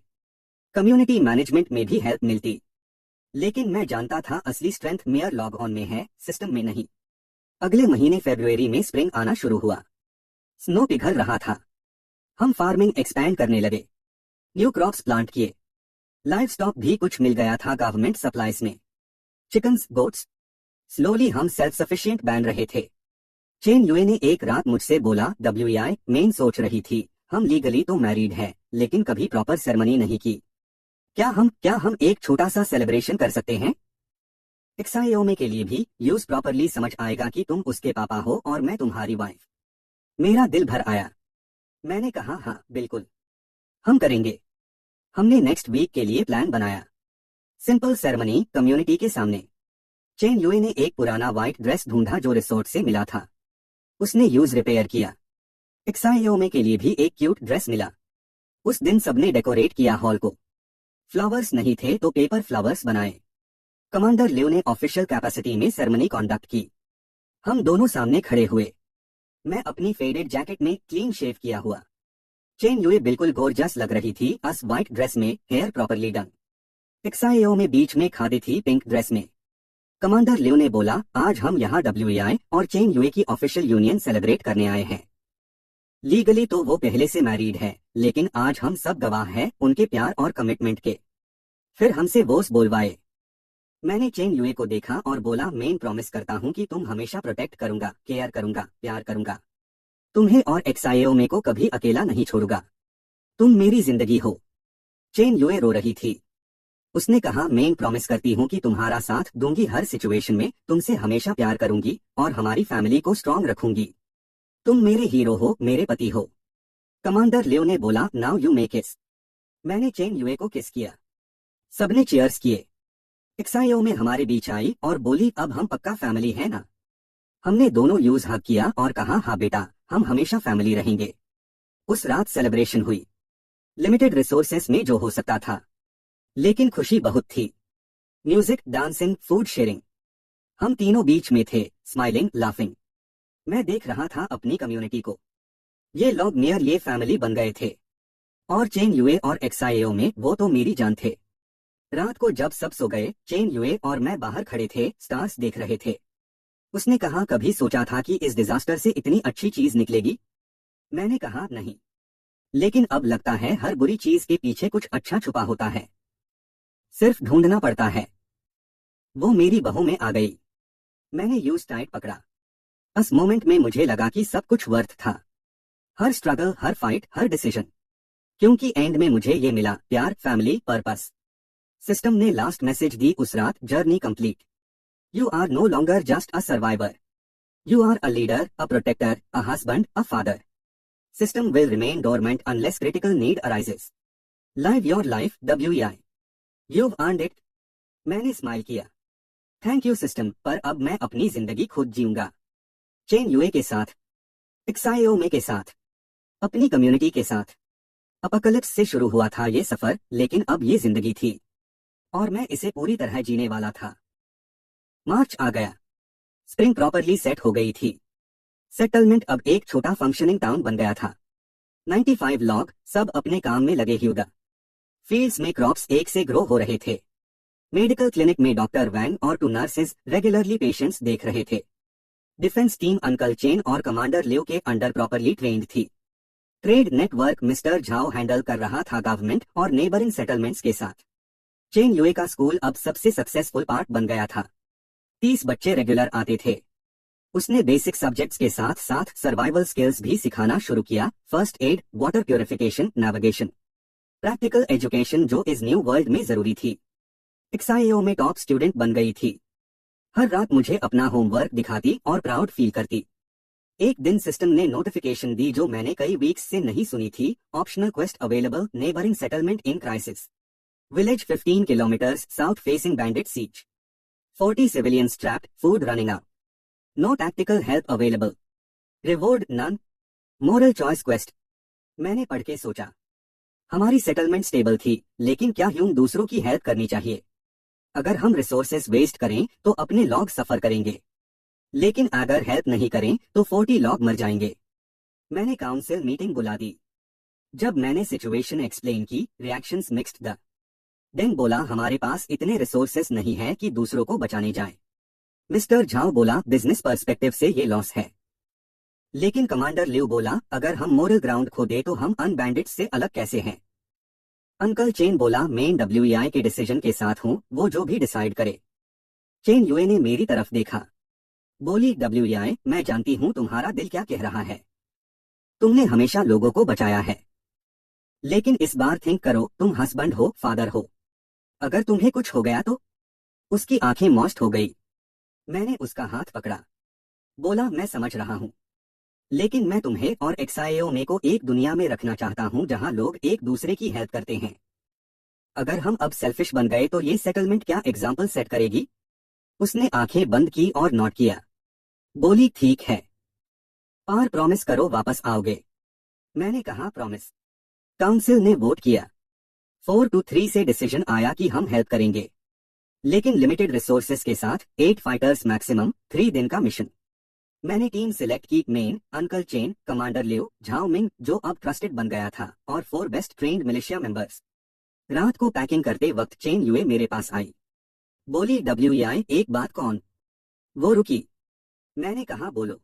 कम्युनिटी मैनेजमेंट में भी हेल्प मिलती। लेकिन मैं जानता था असली स्ट्रेंथ मेयर लॉग ऑन में है, सिस्टम में नहीं। अगले महीने फरवरी में स्प्रिंग आना शुरू हुआ। स्नो पिघल रहा था। हम फार्मिंग एक्सपैंड करने लगे। न्यू क्रॉप्स प्लांट किए। लाइफ स्टॉक भी कुछ मिल गया था गवर्नमेंट सप्लाईज में। Chickens, goats. स्लोली हम सेल्फ सफिशिएंट बन रहे थे। चेन यूए ने एक रात मुझसे बोला WI मेन सोच रही थी, हम लीगली तो मैरिड है लेकिन कभी प्रॉपर सेरेमनी नहीं की। क्या हम एक छोटा सा सेलिब्रेशन कर सकते हैं? एक्सआईओ में के लिए भी यूज प्रॉपरली समझ आएगा कि तुम उसके पापा हो और मैं तुम्हारी वाइफ। मेरा दिल भर आया। मैंने कहा हाँ बिल्कुल, हम करेंगे। हमने नेक्स्ट वीक के लिए प्लान बनाया। सिंपल सेरेमनी कम्युनिटी के सामने। चेन यूए ने एक पुराना व्हाइट ड्रेस ढूंढा जो रिसोर्ट से मिला था। उसने यूज रिपेयर किया। एक्साइओमे के लिए भी एक क्यूट ड्रेस मिला। उस दिन सबने डेकोरेट किया हॉल को। फ्लावर्स नहीं थे तो पेपर फ्लावर्स बनाए। कमांडर लियो ने ऑफिशियल कैपेसिटी में सेरेमनी कॉन्डक्ट की। हम दोनों सामने खड़े हुए। मैं अपनी फेडेड जैकेट में क्लीन शेव किया हुआ। चेन यूए बिल्कुल गॉर्जियस लग रही थी, अस व्हाइट ड्रेस में, हेयर प्रॉपरली डन। एक्साइओ में बीच में खादी थी पिंक ड्रेस में। कमांडर लियो ने बोला, आज हम यहाँ WEI और चेन यूए की ऑफिशियल यूनियन सेलिब्रेट करने आए हैं। लीगली तो वो पहले से मैरिड है, लेकिन आज हम सब गवाह हैं उनके प्यार और कमिटमेंट के। फिर हमसे बोस बोलवाए। मैंने चेन यूए को देखा और बोला, मेन प्रॉमिस करता हूँ कि तुम हमेशा प्रोटेक्ट करूंगा, केयर करूंगा, प्यार करूंगा। तुम्हें और एक्साइओमे को कभी अकेला नहीं छोड़ूंगा। तुम मेरी जिंदगी हो। चेन यूए रो रही थी। उसने कहा, मेन प्रॉमिस करती हूँ कि तुम्हारा साथ दूंगी हर सिचुएशन में, तुमसे हमेशा प्यार करूंगी और हमारी फैमिली को स्ट्रांग रखूंगी। तुम मेरे हीरो हो, मेरे पति हो। कमांडर लियो ने बोला, नाउ यू मे किस। मैंने चेन यूए को किस किया। सबने चीयर्स किए। एक्साइओ में हमारे बीच आई और बोली, अब हम पक्का फैमिली है ना। हमने दोनों यूज हग किया और कहा, हाँ बेटा, हम हमेशा फैमिली रहेंगे। उस रात सेलिब्रेशन हुई। लिमिटेड रिसोर्सेस में जो हो सकता था, लेकिन खुशी बहुत थी। Music, dancing, food sharing. हम तीनों बीच में थे, स्माइलिंग, लाफिंग। मैं देख रहा था अपनी कम्युनिटी को। ये लोग नियर ये फैमिली बन गए थे। और चेन यूए और एक्साइओ में वो तो मेरी जान थे। रात को जब सब सो गए, चेन यूए और मैं बाहर खड़े थे, स्टार्स देख रहे थे। उसने कहा, कभी सोचा था कि इस डिजास्टर से इतनी अच्छी चीज निकलेगी? मैंने कहा, नहीं। लेकिन अब लगता है हर बुरी चीज के पीछे कुछ अच्छा छुपा होता है, सिर्फ ढूंढना पड़ता है। वो मेरी बाहों में आ गई। मैंने यूज टाइट पकड़ा। उस मोमेंट में मुझे लगा कि सब कुछ वर्थ था। हर स्ट्रगल, हर फाइट, हर डिसीजन। क्योंकि एंड में मुझे ये मिला, प्यार, फैमिली, पर्पस। सिस्टम ने लास्ट मैसेज दी उस रात, journey complete. You are no longer just a survivor. You are a leader, a protector, a husband, a father. System will remain dormant unless critical need arises. Live your life, WEI। You've earned it। मैंने smile किया। Thank you system, पर अब मैं अपनी जिंदगी खुद जीऊंगा। Chain UA के साथ, एक्साइओमे के साथ, अपनी कम्युनिटी के साथ। अपोकलिप्स से शुरू हुआ था ये सफर, लेकिन अब ये जिंदगी थी और मैं इसे पूरी तरह जीने वाला था। मार्च आ गया। स्प्रिंग प्रॉपरली सेट हो गई थी। सेटलमेंट अब एक छोटा फंक्शनिंग टाउन बन गया था। 95 लोग, सब अपने काम में लगे हुए। फील्ड्स में क्रॉप्स एक से ग्रो हो रहे थे। मेडिकल क्लिनिक में डॉक्टर वैन और 2 नर्सेज रेगुलरली पेशेंट्स देख रहे थे। डिफेंस टीम अंकल चेन और कमांडर लियो के अंडर प्रॉपरली ट्रेन्ड थी। Trade network mister Zhao handle कर रहा था गवर्नमेंट और नेबरिंग सेटलमेंट्स के साथ। चेन यूए का स्कूल अब सबसे सक्सेसफुल पार्ट बन गया था। 30 बच्चे रेगुलर आते थे। उसने बेसिक सब्जेक्ट्स के साथ साथ सर्वाइवल स्किल्स भी सिखाना शुरू किया, first aid, water purification, navigation, practical education जो इस न्यू वर्ल्ड में जरूरी थी। एक्साइओ में टॉप स्टूडेंट बन गई थी। हर रात मुझे अपना होमवर्क दिखाती और प्राउड फील करती। एक दिन सिस्टम ने नोटिफिकेशन दी जो मैंने कई वीक्स से नहीं सुनी थी, optional quest available, neighbouring settlement in crisis. Village 15 kilometres south facing bandit siege. 40 civilians trapped, food running out. No tactical help available. Reward none. Moral choice quest. मैंने पढ़ के सोचा, हमारी सेटलमेंट स्टेबल थी, लेकिन क्या यूं दूसरों की हेल्प करनी चाहिए? अगर हम रिसोर्सेस वेस्ट करें तो अपने लोग सफर करेंगे, लेकिन अगर हेल्प नहीं करें तो 40 लोग मर जाएंगे। मैंने काउंसिल मीटिंग बुला दी। जब मैंने सिचुएशन एक्सप्लेन की, रिएक्शंस मिक्स्ड द। डेन बोला, हमारे पास इतने रिसोर्सेस नहीं है कि दूसरों को बचाने जाएं। मिस्टर झाओ बोला, बिजनेस पर्सपेक्टिव से ये लॉस है। लेकिन कमांडर लियो बोला, अगर हम मोरल ग्राउंड खो दे तो हम अनबैंडिट्स से अलग कैसे हैं? अंकल चेन बोला, मेन WEI के डिसीजन के साथ हूं, वो जो भी डिसाइड करे। चेन यूए ने मेरी तरफ देखा, बोली, WEI, मैं जानती हूं तुम्हारा दिल क्या कह रहा है। तुमने हमेशा लोगों को बचाया है, लेकिन इस बार थिंक करो, तुम हस्बैंड हो, फादर हो। अगर तुम्हें कुछ हो गया तो? उसकी आंखें मॉइस्ट हो गई। मैंने उसका हाथ पकड़ा, बोला, मैं समझ रहा हूं, लेकिन मैं तुम्हें और एक्साइओमे को एक दुनिया में रखना चाहता हूं जहां लोग एक दूसरे की हेल्प करते हैं। अगर हम अब सेल्फिश बन गए तो ये सेटलमेंट क्या एग्जाम्पल सेट करेगी? उसने आंखें बंद की और नोट किया। बोली, ठीक है। और प्रॉमिस करो वापस आओगे। मैंने कहा प्रॉमिस। काउंसिल ने वोट किया। 4-3 से डिसीजन आया कि हम हेल्प करेंगे, लेकिन लिमिटेड रिसोर्सेस के साथ 8 फाइटर्स मैक्सिमम 3 दिन का मिशन। मैंने टीम सिलेक्ट की। मेन, अंकल चेन, कमांडर लियो, झाओ मिंग जो अब ट्रस्टेड बन गया था, और 4 बेस्ट ट्रेन्ड मिलिशिया मेंबर्स। रात को पैकिंग करते वक्त चेन युए मेरे पास आई। बोली WEI एक बात कौन। वो रुकी। मैंने कहा बोलो।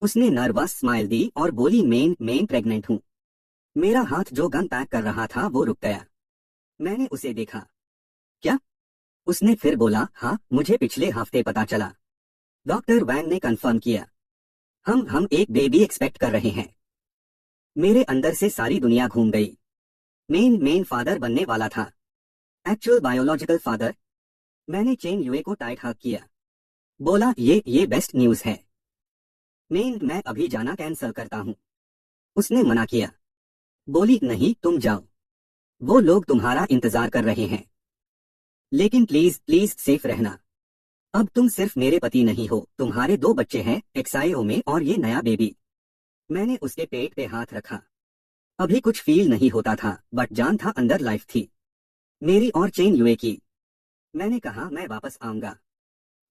उसने नर्वस स्माइल दी और बोली मेन प्रेग्नेंट हूँ। मेरा हाथ जो गन पैक कर रहा था वो रुक गया। मैंने उसे देखा। क्या? उसने फिर बोला हाँ, मुझे पिछले हफ्ते पता चला। डॉक्टर वैंग ने कंफर्म किया। हम एक बेबी एक्सपेक्ट कर रहे हैं। मेरे अंदर से सारी दुनिया घूम गई। मेन फादर बनने वाला था। Actual biological father. मैंने चेन युए को टाइट हग किया। बोला ये बेस्ट न्यूज है। मैं अभी जाना कैंसल करता हूँ। उसने मना किया। बोली नहीं, तुम जाओ, वो लोग तुम्हारा इंतजार कर रहे हैं। लेकिन प्लीज प्लीज सेफ रहना। अब तुम सिर्फ मेरे पति नहीं हो, तुम्हारे 2 बच्चे हैं, एक्साइओ में, और ये नया बेबी। मैंने उसके पेट पे हाथ रखा। अभी कुछ फील नहीं होता था, बट जान था अंदर लाइफ थी, मेरी और चेन युए की। मैंने कहा मैं वापस आऊंगा,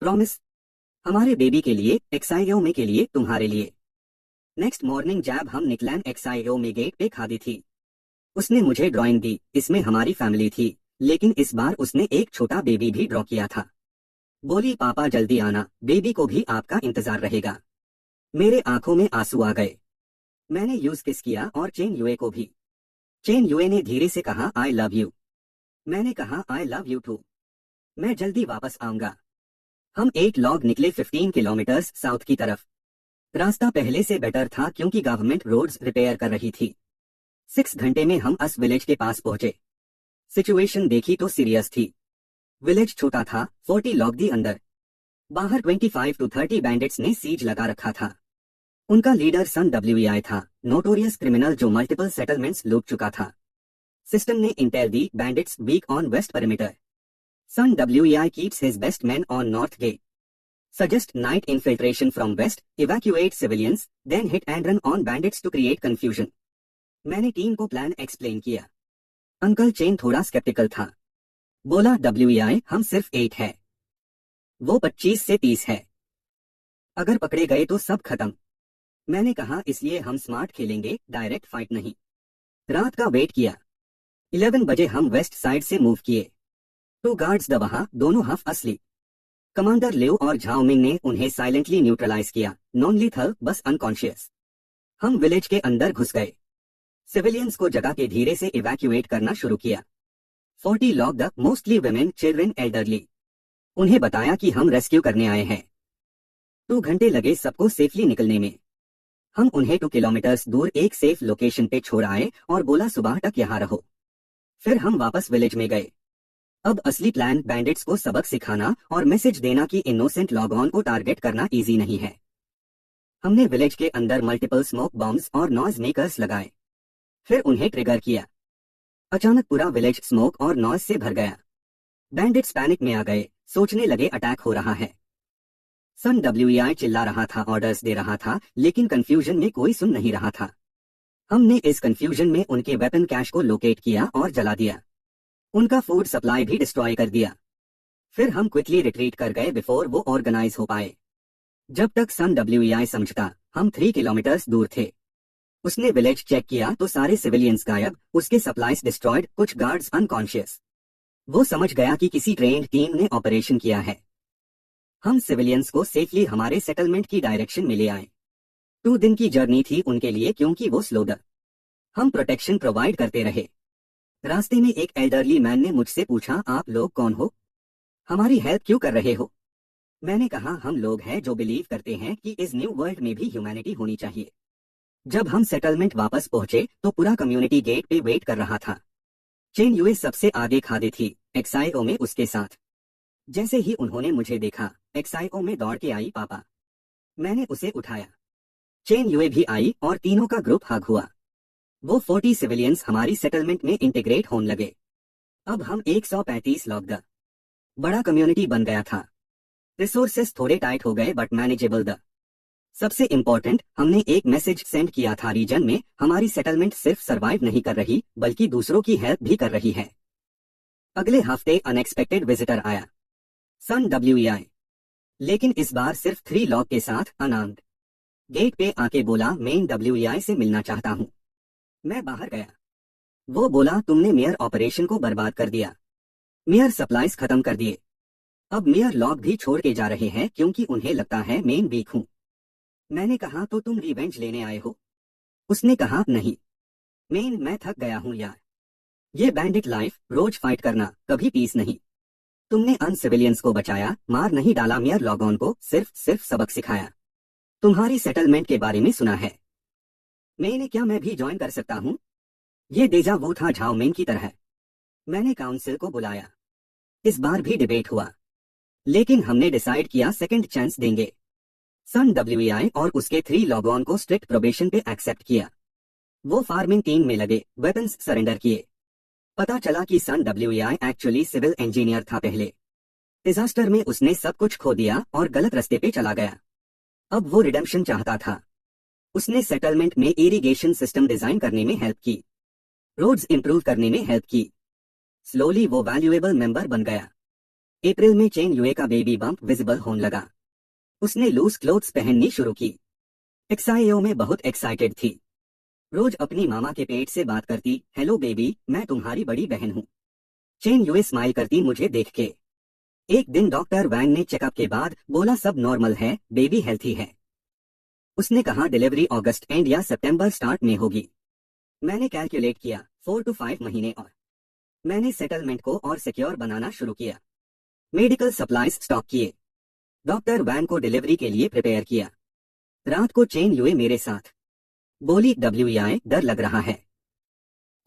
प्रॉमिस। हमारे बेबी के लिए, एक्साइओ में के लिए, तुम्हारे लिए। नेक्स्ट मॉर्निंग जब हम निकलैन एक्साइओ में गेट पे खा दी थी। उसने मुझे ड्राइंग दी, इसमें हमारी फैमिली थी, लेकिन इस बार उसने एक छोटा बेबी भी ड्रॉ किया था। बोली पापा जल्दी आना, बेबी को भी आपका इंतजार रहेगा। मेरे आंखों में आंसू आ गए। मैंने यूज किस किया और चेन युए को भी। चेन युए ने धीरे से कहा आई लव यू। मैंने कहा आई लव यू टू। मैं जल्दी वापस आऊंगा। हम 8 लॉग निकले 15 किलोमीटर्स साउथ की तरफ। रास्ता पहले से बेटर था क्योंकि गवर्नमेंट रोड्स रिपेयर कर रही थी। 6 घंटे में हम अस विलेज के पास पहुंचे। सिचुएशन देखी तो सीरियस थी। विलेज छोटा था, 40 लॉग दी अंदर। बाहर 25-30 बैंडिट्स ने सीज लगा रखा था। उनका लीडर सन WEI था, नोटोरियस क्रिमिनल जो मल्टीपल सेटलमेंट्स लूट चुका था। सिस्टम ने इंटेल दी, bandits weak on west perimeter. Son WEI keeps his best men on North Gate. Suggest night infiltration from west, evacuate civilians, then hit and run on bandits to create confusion. मैंने team को plan explain किया। Uncle chain थोड़ा sceptical था। बोला WEI हम सिर्फ 8 है, वो 25 से 30 है। अगर पकड़े गए तो सब खत्म। मैंने कहा इसलिए हम स्मार्ट खेलेंगे, डायरेक्ट फाइट नहीं। रात का वेट किया। 11 बजे हम वेस्ट साइड से मूव किए। 2 गार्ड्स दबा, दोनों हाफ असली। कमांडर लियो और झाओ मिंग ने उन्हें साइलेंटली न्यूट्रलाइज किया, नॉन लीथल, बस अनकॉन्शियस। हम विलेज के अंदर घुस गए। सिविलियंस को जगह के धीरे से इवैक्यूएट करना शुरू किया। 40 locked up, mostly women, children, elderly. उन्हें बताया कि हम रेस्क्यू करने आए हैं। 2 घंटे लगे सबको सेफली निकलने में। हम उन्हें 2 किलोमीटर्स दूर एक सेफ लोकेशन पे छोड़ आए और बोला सुबह तक यहाँ रहो। फिर हम वापस विलेज में गए। अब असली प्लान बैंडिट्स को सबक सिखाना और मैसेज देना कि इनोसेंट लॉग ऑन को टारगेट करना इजी नहीं है। हमने विलेज के अंदर मल्टीपल स्मोक बॉम्ब्स और नॉइज मेकर्स लगाए, फिर उन्हें ट्रिगर किया। अचानक पूरा विलेज स्मोक और नॉइज से भर गया। बैंडिट्स पैनिक में आ गए, सोचने लगे अटैक हो रहा है। सन WEI चिल्ला रहा था, ऑर्डर्स दे रहा था, लेकिन कंफ्यूजन में कोई सुन नहीं रहा था। हमने इस कंफ्यूजन में उनके वेपन कैश को लोकेट किया और जला दिया। उनका फूड सप्लाई भी डिस्ट्रॉय कर दिया। फिर हम क्विकली रिट्रीट कर गए बिफोर वो ऑर्गेनाइज हो पाए। जब तक सन WEI समझता, हम 3 किलोमीटर्स दूर थे। उसने विलेज चेक किया तो सारे सिविलियंस गायब, उसके सप्लाईज डिस्ट्रॉयड, कुछ गार्ड्स अनकॉन्शियस। वो समझ गया कि किसी ट्रेन्ड टीम ने ऑपरेशन किया है। हम सिविलियंस को सेफली हमारे सेटलमेंट की डायरेक्शन में ले आए। 2 दिन की जर्नी थी उनके लिए क्योंकि वो स्लोडर। हम प्रोटेक्शन प्रोवाइड करते रहे। रास्ते में एक एल्डरली मैन ने मुझसे पूछा आप लोग कौन हो, हमारी हेल्प क्यों कर रहे हो। मैंने कहा हम लोग हैं जो बिलीव करते हैं कि इस न्यू वर्ल्ड में भी ह्यूमैनिटी होनी चाहिए। जब हम सेटलमेंट वापस पहुंचे तो पूरा कम्युनिटी गेट पे वेट कर रहा था। चेन युए सबसे आगे खड़ी थी, एक्साइओ में उसके साथ। जैसे ही उन्होंने मुझे देखा, एक्साइओ में दौड़ के आई पापा। मैंने उसे उठाया। चेन युए भी आई और तीनों का ग्रुप हग हुआ। वो 40 सिविलियंस हमारी सेटलमेंट में इंटीग्रेट होने लगे। अब हम 135 लॉग द बड़ा कम्युनिटी बन गया था। रिसोर्सेस थोड़े टाइट हो गए बट मैनेजेबल द। सबसे इम्पोर्टेंट, हमने एक मैसेज सेंड किया था रीजन में हमारी सेटलमेंट सिर्फ सरवाइव नहीं कर रही बल्कि दूसरों की हेल्प भी कर रही है। अगले हफ्ते अनएक्सपेक्टेड विजिटर आया, सन WEI, लेकिन इस बार सिर्फ 3 लॉक के साथ अनार्म्ड। गेट पे आके बोला मेन WEI से मिलना चाहता हूँ। मैं बाहर गया। वो बोला तुमने मेयर ऑपरेशन को बर्बाद कर दिया, मेयर सप्लाईज खत्म कर दिए, अब मेयर लॉक भी छोड़ के जा रहे हैं क्योंकि उन्हें लगता है मेन वीक हूँ। मैंने कहा तो तुम रिवेंज लेने आए हो? उसने कहा नहीं मेन, मैं थक गया हूँ यार, ये बैंडिट लाइफ, रोज फाइट करना, कभी पीस नहीं। तुमने अनसिविलियंस को बचाया, मार नहीं डाला मेयर लॉगऑन को, सिर्फ सबक सिखाया। तुम्हारी सेटलमेंट के बारे में सुना है। मैंने क्या मैं भी ज्वाइन कर सकता हूँ? ये डेजा वो था झाओ मेन की तरह। मैंने काउंसिल को बुलाया, इस बार भी डिबेट हुआ, लेकिन हमने डिसाइड किया सेकंड चांस देंगे। सन WEI और उसके 3 लॉगऑन को स्ट्रिक्ट प्रोबेशन पे एक्सेप्ट किया। वो फार्मिंग टीम में लगे, वेपन्स सरेंडर किए। पता चला कि सन WEI एक्चुअली सिविल इंजीनियर था पहले। डिजास्टर में उसने सब कुछ खो दिया और गलत रास्ते पे चला गया। अब वो रिडेम्पशन चाहता था। उसने सेटलमेंट में इरिगेशन सिस्टम डिजाइन करने में हेल्प की, रोड्स इंप्रूव करने में हेल्प की। स्लोली वो वैल्यूएबल मेंबर बन गया। अप्रैल में चेन यूए का बेबी बम्प विजिबल होने लगा। उसने लूज क्लोथ्स पहननी शुरू की। XIO में बहुत एक्साइटेड थी। रोज अपनी मामा के पेट से बात करती, हेलो बेबी, मैं तुम्हारी बड़ी बहन हूँ। चेन यूए स्माइल करती मुझे देख के। एक दिन डॉक्टर वैंग ने चेकअप के बाद बोला सब नॉर्मल है, बेबी हेल्थी है। उसने कहा डिलीवरी अगस्त एंड या सितंबर स्टार्ट में होगी। मैंने कैलकुलेट किया 4 to 5 महीने और मैंने सेटलमेंट को और सिक्योर बनाना शुरू किया। मेडिकल सप्लाईज स्टॉक किए, डॉक्टर वैंग को डिलीवरी के लिए प्रिपेयर किया। रात को चेन यूए मेरे साथ। बोली WEI डर लग रहा है।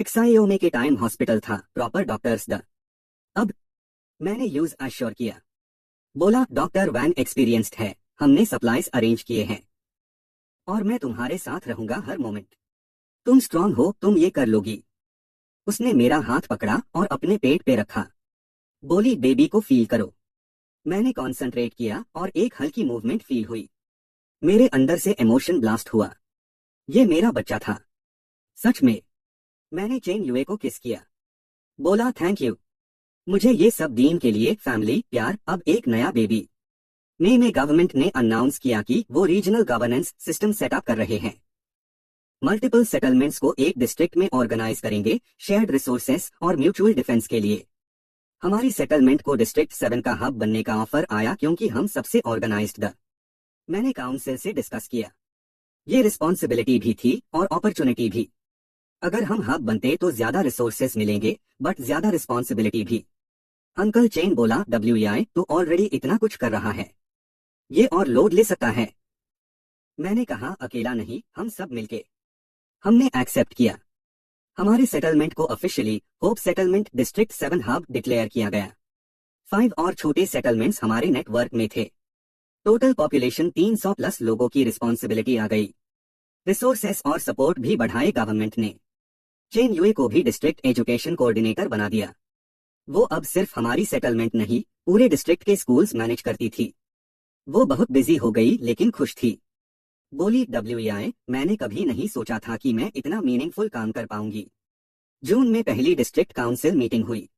XIO में के टाइम हॉस्पिटल था, प्रॉपर डॉक्टर्स द। अब मैंने यूज अश्योर किया। बोला डॉक्टर वैंग एक्सपीरियंस्ड है, हमने सप्लाईज अरेंज किए हैं और मैं तुम्हारे साथ रहूंगा हर मोमेंट। तुम स्ट्रांग हो, तुम ये कर लोगी। उसने मेरा हाथ पकड़ा और अपने पेट पे रखा। बोली बेबी को फील करो। मैंने कॉन्सेंट्रेट किया और एक हल्की मूवमेंट फील हुई। मेरे अंदर से इमोशन ब्लास्ट हुआ। ये मेरा बच्चा था, सच में। मैंने चेन यूए को किस किया। बोला थैंक यू, मुझे ये सब दीन के लिए, फैमिली, प्यार। अब एक नया बेबी। मई में गवर्नमेंट ने अनाउंस किया कि वो रीजनल गवर्नेंस सिस्टम सेटअप कर रहे हैं। मल्टीपल सेटलमेंट्स को एक डिस्ट्रिक्ट में ऑर्गेनाइज करेंगे, शेयर्ड रिसोर्सेस और म्यूचुअल डिफेंस के लिए। हमारी सेटलमेंट को डिस्ट्रिक्ट 7 का हब बनने का ऑफर आया क्योंकि हम सबसे ऑर्गेनाइज्ड द। मैंने काउंसिल से डिस्कस किया। ये रिस्पॉन्सिबिलिटी भी थी और अपॉर्चुनिटी भी। अगर हम हब बनते तो ज्यादा रिसोर्सेस मिलेंगे, बट ज्यादा रिस्पॉन्सिबिलिटी भी। अंकल चेन बोला WEI तो ऑलरेडी इतना कुछ कर रहा है, ये और लोड ले सकता है। मैंने कहा अकेला नहीं, हम सब मिलके। हमने एक्सेप्ट किया। हमारे सेटलमेंट को officially hope settlement district 7 hub declare किया गया। 5 और छोटे सेटलमेंट्स हमारे नेटवर्क में थे। टोटल पॉपुलेशन 300 प्लस लोगों की रिस्पॉन्सिबिलिटी आ गई। रिसोर्सेस और सपोर्ट भी बढ़ाए गवर्नमेंट ने। चेन यूए को भी डिस्ट्रिक्ट एजुकेशन कोऑर्डिनेटर बना दिया। वो अब सिर्फ हमारी सेटलमेंट नहीं, पूरे डिस्ट्रिक्ट के स्कूल्स मैनेज करती थी। वो बहुत बिजी हो गई लेकिन खुश थी। बोली WEI मैंने कभी नहीं सोचा था कि मैं इतना मीनिंगफुल काम कर पाऊंगी। जून में पहली डिस्ट्रिक्ट काउंसिल मीटिंग हुई।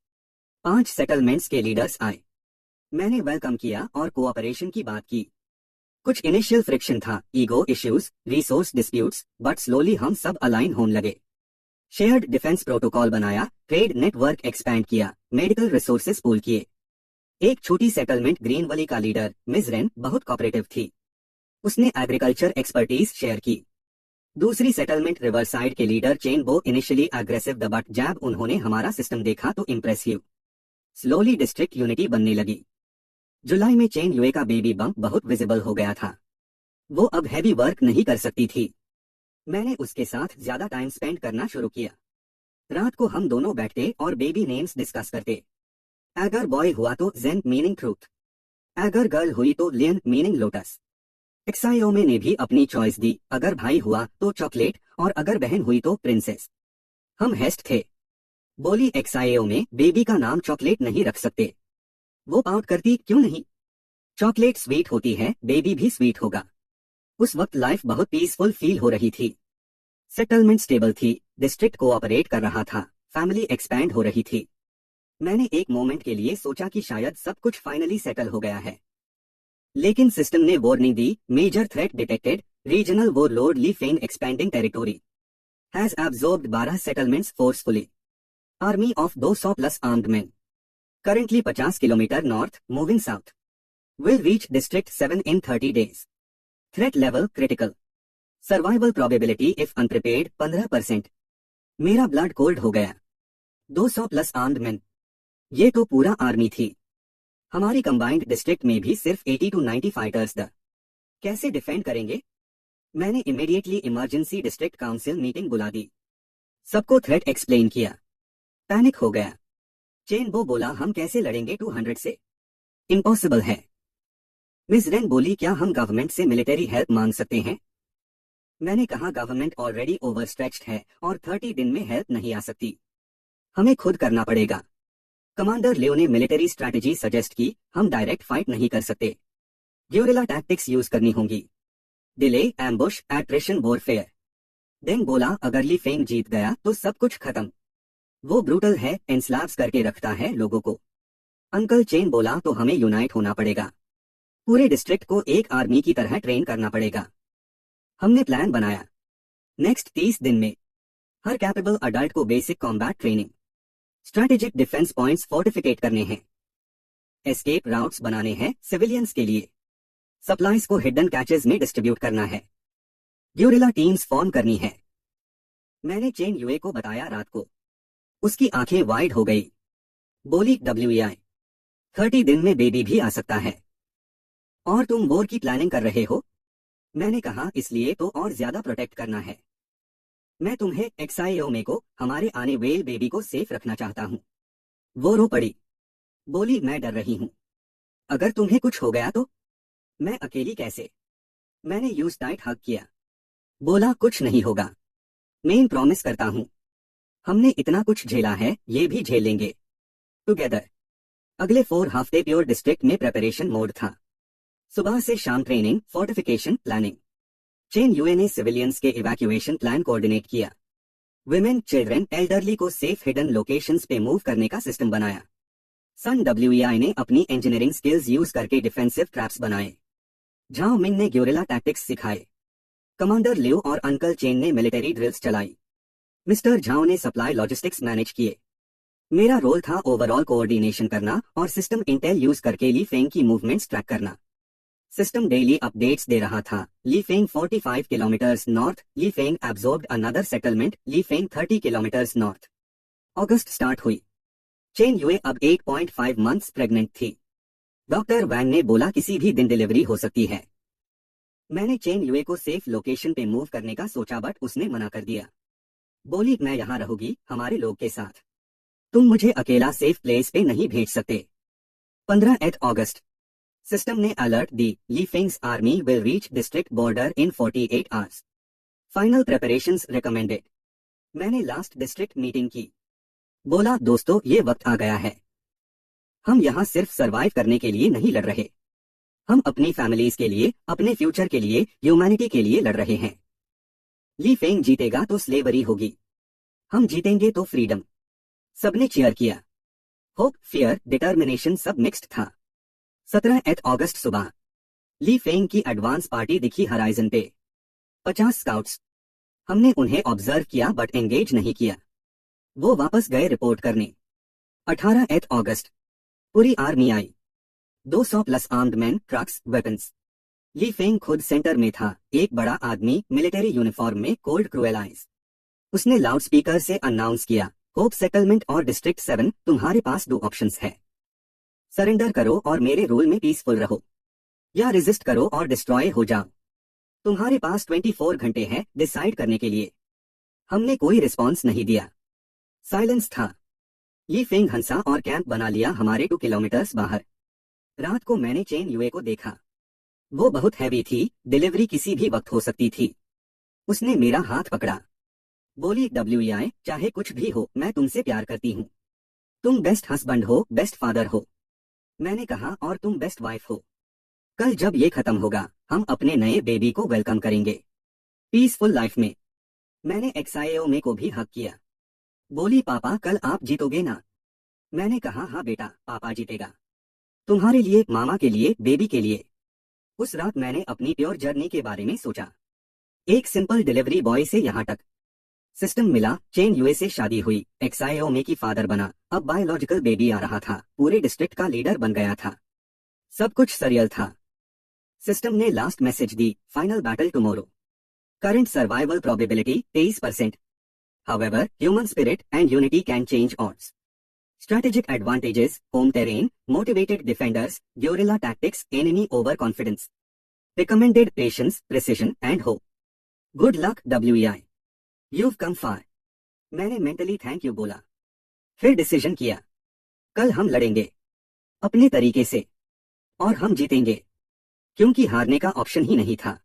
5 सेटलमेंट्स के लीडर्स आए। मैंने वेलकम किया और कोऑपरेशन की बात की। कुछ इनिशियल फ्रिक्शन था, ego issues, resource disputes, but slowly हम सब अलाइन होने लगे। शेयर्ड डिफेंस प्रोटोकॉल बनाया, ट्रेड नेटवर्क एक्सपैंड किया, मेडिकल रिसोर्सेज पूल किए। एक छोटी सेटलमेंट ग्रीनवली का लीडर मिस रेन बहुत कोऑपरेटिव थी। उसने एग्रीकल्चर एक्सपर्टीज शेयर की। दूसरी सेटलमेंट रिवरसाइड के लीडर चेन बो इनिशियली एग्रेसिव द बट जैब उन्होंने हमारा सिस्टम देखा तो इम्प्रेसिव। स्लोली डिस्ट्रिक्ट यूनिटी बनने लगी। जुलाई में चेन यूए का बेबी बम्प बहुत विजिबल हो गया था। वो अब हैवी वर्क नहीं कर सकती थी। मैंने उसके साथ ज्यादा टाइम स्पेंड करना शुरू किया। रात को हम दोनों बैठते और बेबी नेम्स डिस्कस करते। अगर बॉय हुआ तो जेन मीनिंग ट्रूथ, अगर गर्ल हुई तो लियन मीनिंग लोटस। XIO में ने भी अपनी चॉइस दी, अगर भाई हुआ तो चॉकलेट और अगर बहन हुई तो प्रिंसेस। हम हेस्ट थे। बोली XIO में बेबी का नाम चॉकलेट नहीं रख सकते। वो आउट करती क्यों नहीं? चॉकलेट स्वीट होती है, बेबी भी स्वीट होगा। उस वक्त लाइफ बहुत पीसफुल फील हो रही थी। सेटलमेंट स्टेबल थी, डिस्ट्रिक्ट कोऑपरेट कर रहा था, फैमिली एक्सपैंड हो रही थी। मैंने एक मोमेंट के लिए सोचा कि शायद सब कुछ फाइनली सेटल हो गया है। लेकिन सिस्टम ने वार्निंग दी, major threat detected, regional warlord Li Feng expanding territory has absorbed 12 settlements forcefully, army of 200 plus armed man, currently 50 kilometre north, moving south, will reach district 7 in 30 days, threat level critical, survival probability if unprepared 15%। मेरा blood cold हो गया। 200 plus armed man, ये तो पूरा army थी। हमारी combined district में भी सिर्फ 80 to 90 फाइटर्स थे। कैसे डिफेंड करेंगे? मैंने immediately emergency district council meeting बुला दी, सबको थ्रेट एक्सप्लेन किया। पैनिक हो गया। चेन बो बोला, हम कैसे लड़ेंगे 200 से? इम्पॉसिबल है। मिस रेन बोली, क्या हम गवर्नमेंट से मिलिट्री हेल्प मांग सकते हैं? मैंने कहा, गवर्नमेंट ऑलरेडी ओवरस्ट्रेच्ड है और 30 दिन में हेल्प नहीं आ सकती, हमें खुद करना पड़ेगा। कमांडर लियो ने मिलिट्री स्ट्रैटेजी सजेस्ट की, हम डायरेक्ट फाइट नहीं कर सकते, ग्योरिला टैक्टिक्स यूज करनी होंगी, delay, ambush, attrition, warfare. Deng बोला, अगर ली फेंग जीत गया तो सब कुछ खत्म, वो ब्रूटल है, एंस्लाव्स करके रखता है लोगों को। अंकल चेन बोला, तो हमें यूनाइट होना पड़ेगा, पूरे डिस्ट्रिक्ट को एक आर्मी की तरह ट्रेन करना पड़ेगा। हमने प्लान बनाया। नेक्स्ट 30 दिन में हर कैपेबल अडल्ट को basic combat training, strategic defence points fortify करने हैं, एस्केप राउट्स बनाने हैं सिविलियंस के लिए, सप्लाईज को हिडन कैचेज में डिस्ट्रीब्यूट करना है, ग्योरिला टीम्स फॉर्म करनी है। मैंने चेन यूए को बताया रात को। उसकी आंखें वाइड हो गई। बोली, WEI 30 दिन में बेबी भी आ सकता है और तुम वॉर की प्लानिंग कर रहे हो? मैंने कहा, इसलिए तो और ज्यादा प्रोटेक्ट करना है। मैं तुम्हें XIOME को, हमारे आने वेल बेबी को सेफ रखना चाहता हूँ। वो रो पड़ी। बोली, मैं डर रही हूँ, अगर तुम्हें कुछ हो गया तो? मैं अकेली कैसे? मैंने यूज टाइट हग किया। बोला, कुछ नहीं होगा, मैं प्रॉमिस करता हूँ, हमने इतना कुछ झेला है, ये भी झेल लेंगे टुगेदर। अगले 4 हफ्ते प्योर डिस्ट्रिक्ट में प्रेपरेशन मोड था। सुबह से शाम training, fortification, planning. Chen Yue ने सिविलियंस के इवैक्यूएशन प्लान कोऑर्डिनेट किया। विमेन, चिल्ड्रन, एल्डरली को सेफ हिडन लोकेशंस पे मूव करने का सिस्टम बनाया। सन WEI ने अपनी इंजीनियरिंग स्किल्स यूज करके डिफेंसिव ट्रैप्स बनाए। झाओ मिंग ने ग्योरिला टैक्टिक्स सिखाए। कमांडर लियो और अंकल चेन ने मिलिट्री ड्रिल्स चलाई। मिस्टर झाओ ने सप्लाई लॉजिस्टिक्स मैनेज किए। मेरा रोल था ओवरऑल कोऑर्डिनेशन करना और सिस्टम इंटेल यूज करके ली फेंग की मूवमेंट्स ट्रैक करना। सिस्टम डेली अपडेट्स दे रहा था। ली फेंग 45 किलोमीटर्स नॉर्थ, ली फेंग एब्जॉर्ब्ड अनदर सेटलमेंट, ली फेंग 30 किलोमीटर्स नॉर्थ। अगस्त स्टार्ट हुई। चेन यूए अब 8.5 मंथ्स प्रेग्नेंट थी। डॉक्टर वैंग ने बोला, किसी भी दिन डिलीवरी हो सकती है। मैंने चेन यूए को सेफ लोकेशन पे मूव करने का सोचा, बट उसने मना कर दिया। बोली, मैं यहाँ रहूंगी हमारे लोग के साथ, तुम मुझे अकेला सेफ प्लेस पे नहीं भेज सकते। 15 अगस्त सिस्टम ने अलर्ट दी, Li Feng's army will reach district border in 48 hours, final preparations recommended. मैंने लास्ट डिस्ट्रिक्ट मीटिंग की। बोला, दोस्तों, ये वक्त आ गया है, हम यहाँ सिर्फ सरवाइव करने के लिए नहीं लड़ रहे, हम अपनी फैमिलीज के लिए, अपने फ्यूचर के लिए, ह्यूमैनिटी के लिए लड़ रहे हैं। ली फेंग जीतेगा तो स्लेवरी होगी, हम जीतेंगे तो फ्रीडम। सबने चीयर किया। होप, फियर, डिटर्मिनेशन सब मिक्स्ड था। 17 अगस्त सुबह ली फेंग की एडवांस पार्टी दिखी हराइजन पे। 50 स्काउट्स। हमने उन्हें ऑब्जर्व किया बट एंगेज नहीं किया। वो वापस गए रिपोर्ट करने। 18 अगस्त पूरी आर्मी आई। 200 plus armed man, trucks, weapons. Li Feng खुद सेंटर में था, एक बड़ा आदमी मिलिट्री यूनिफॉर्म में, कोल्ड क्रूएल आइज। उसने लाउड स्पीकर से अनाउंस किया, होप सेटलमेंट और डिस्ट्रिक्ट 7, तुम्हारे पास 2 ऑप्शंस है। सरेंडर करो और मेरे रूल में पीसफुल रहो, या रेजिस्ट करो और डिस्ट्रॉय हो जाओ। तुम्हारे पास 24 घंटे है डिसाइड करने के लिए। हमने कोई रिस्पॉन्स नहीं दिया, साइलेंस था। ली फेंग हंसा और कैंप बना लिया हमारे 2 किलोमीटर्स बाहर। रात को मैंने चेन यूए को देखा। वो बहुत हैवी थी, डिलीवरी किसी भी वक्त हो सकती थी। उसने मेरा हाथ पकड़ा। बोली, WEI चाहे कुछ भी हो, मैं तुमसे प्यार करती हूँ, तुम बेस्ट हस्बैंड हो, बेस्ट फादर हो। मैंने कहा, और तुम बेस्ट वाइफ हो। कल जब ये खत्म होगा, हम अपने नए बेबी को वेलकम करेंगे पीसफुल लाइफ में। मैंने XIOME को भी हक किया। बोली पापा कल आप जीतोगे ना। मैंने कहा हाँ बेटा पापा जीतेगा, तुम्हारे लिए, मामा के लिए, बेबी के लिए। उस रात मैंने अपनी प्योर जर्नी के बारे में सोचा। एक सिंपल डिलीवरी बॉय से यहाँ तक सिस्टम मिला, चेन यूए से शादी हुई, XIOME की फादर बना, अब बायोलॉजिकल बेबी आ रहा था, पूरे डिस्ट्रिक्ट का लीडर बन गया था। सब कुछ सरियल था। सिस्टम ने लास्ट मैसेज दी, final battle tomorrow, current survival probability 23%। However human spirit and unity can change odds. Strategic advantages, home terrain, motivated defenders, guerrilla tactics, enemy overconfidence, recommended patience, precision and hope. Good luck WEI, you've come far। मैंने mentally thank you बोला, फिर decision किया, कल हम लड़ेंगे अपने तरीके से और हम जीतेंगे, क्योंकि हारने का ऑप्शन ही नहीं था।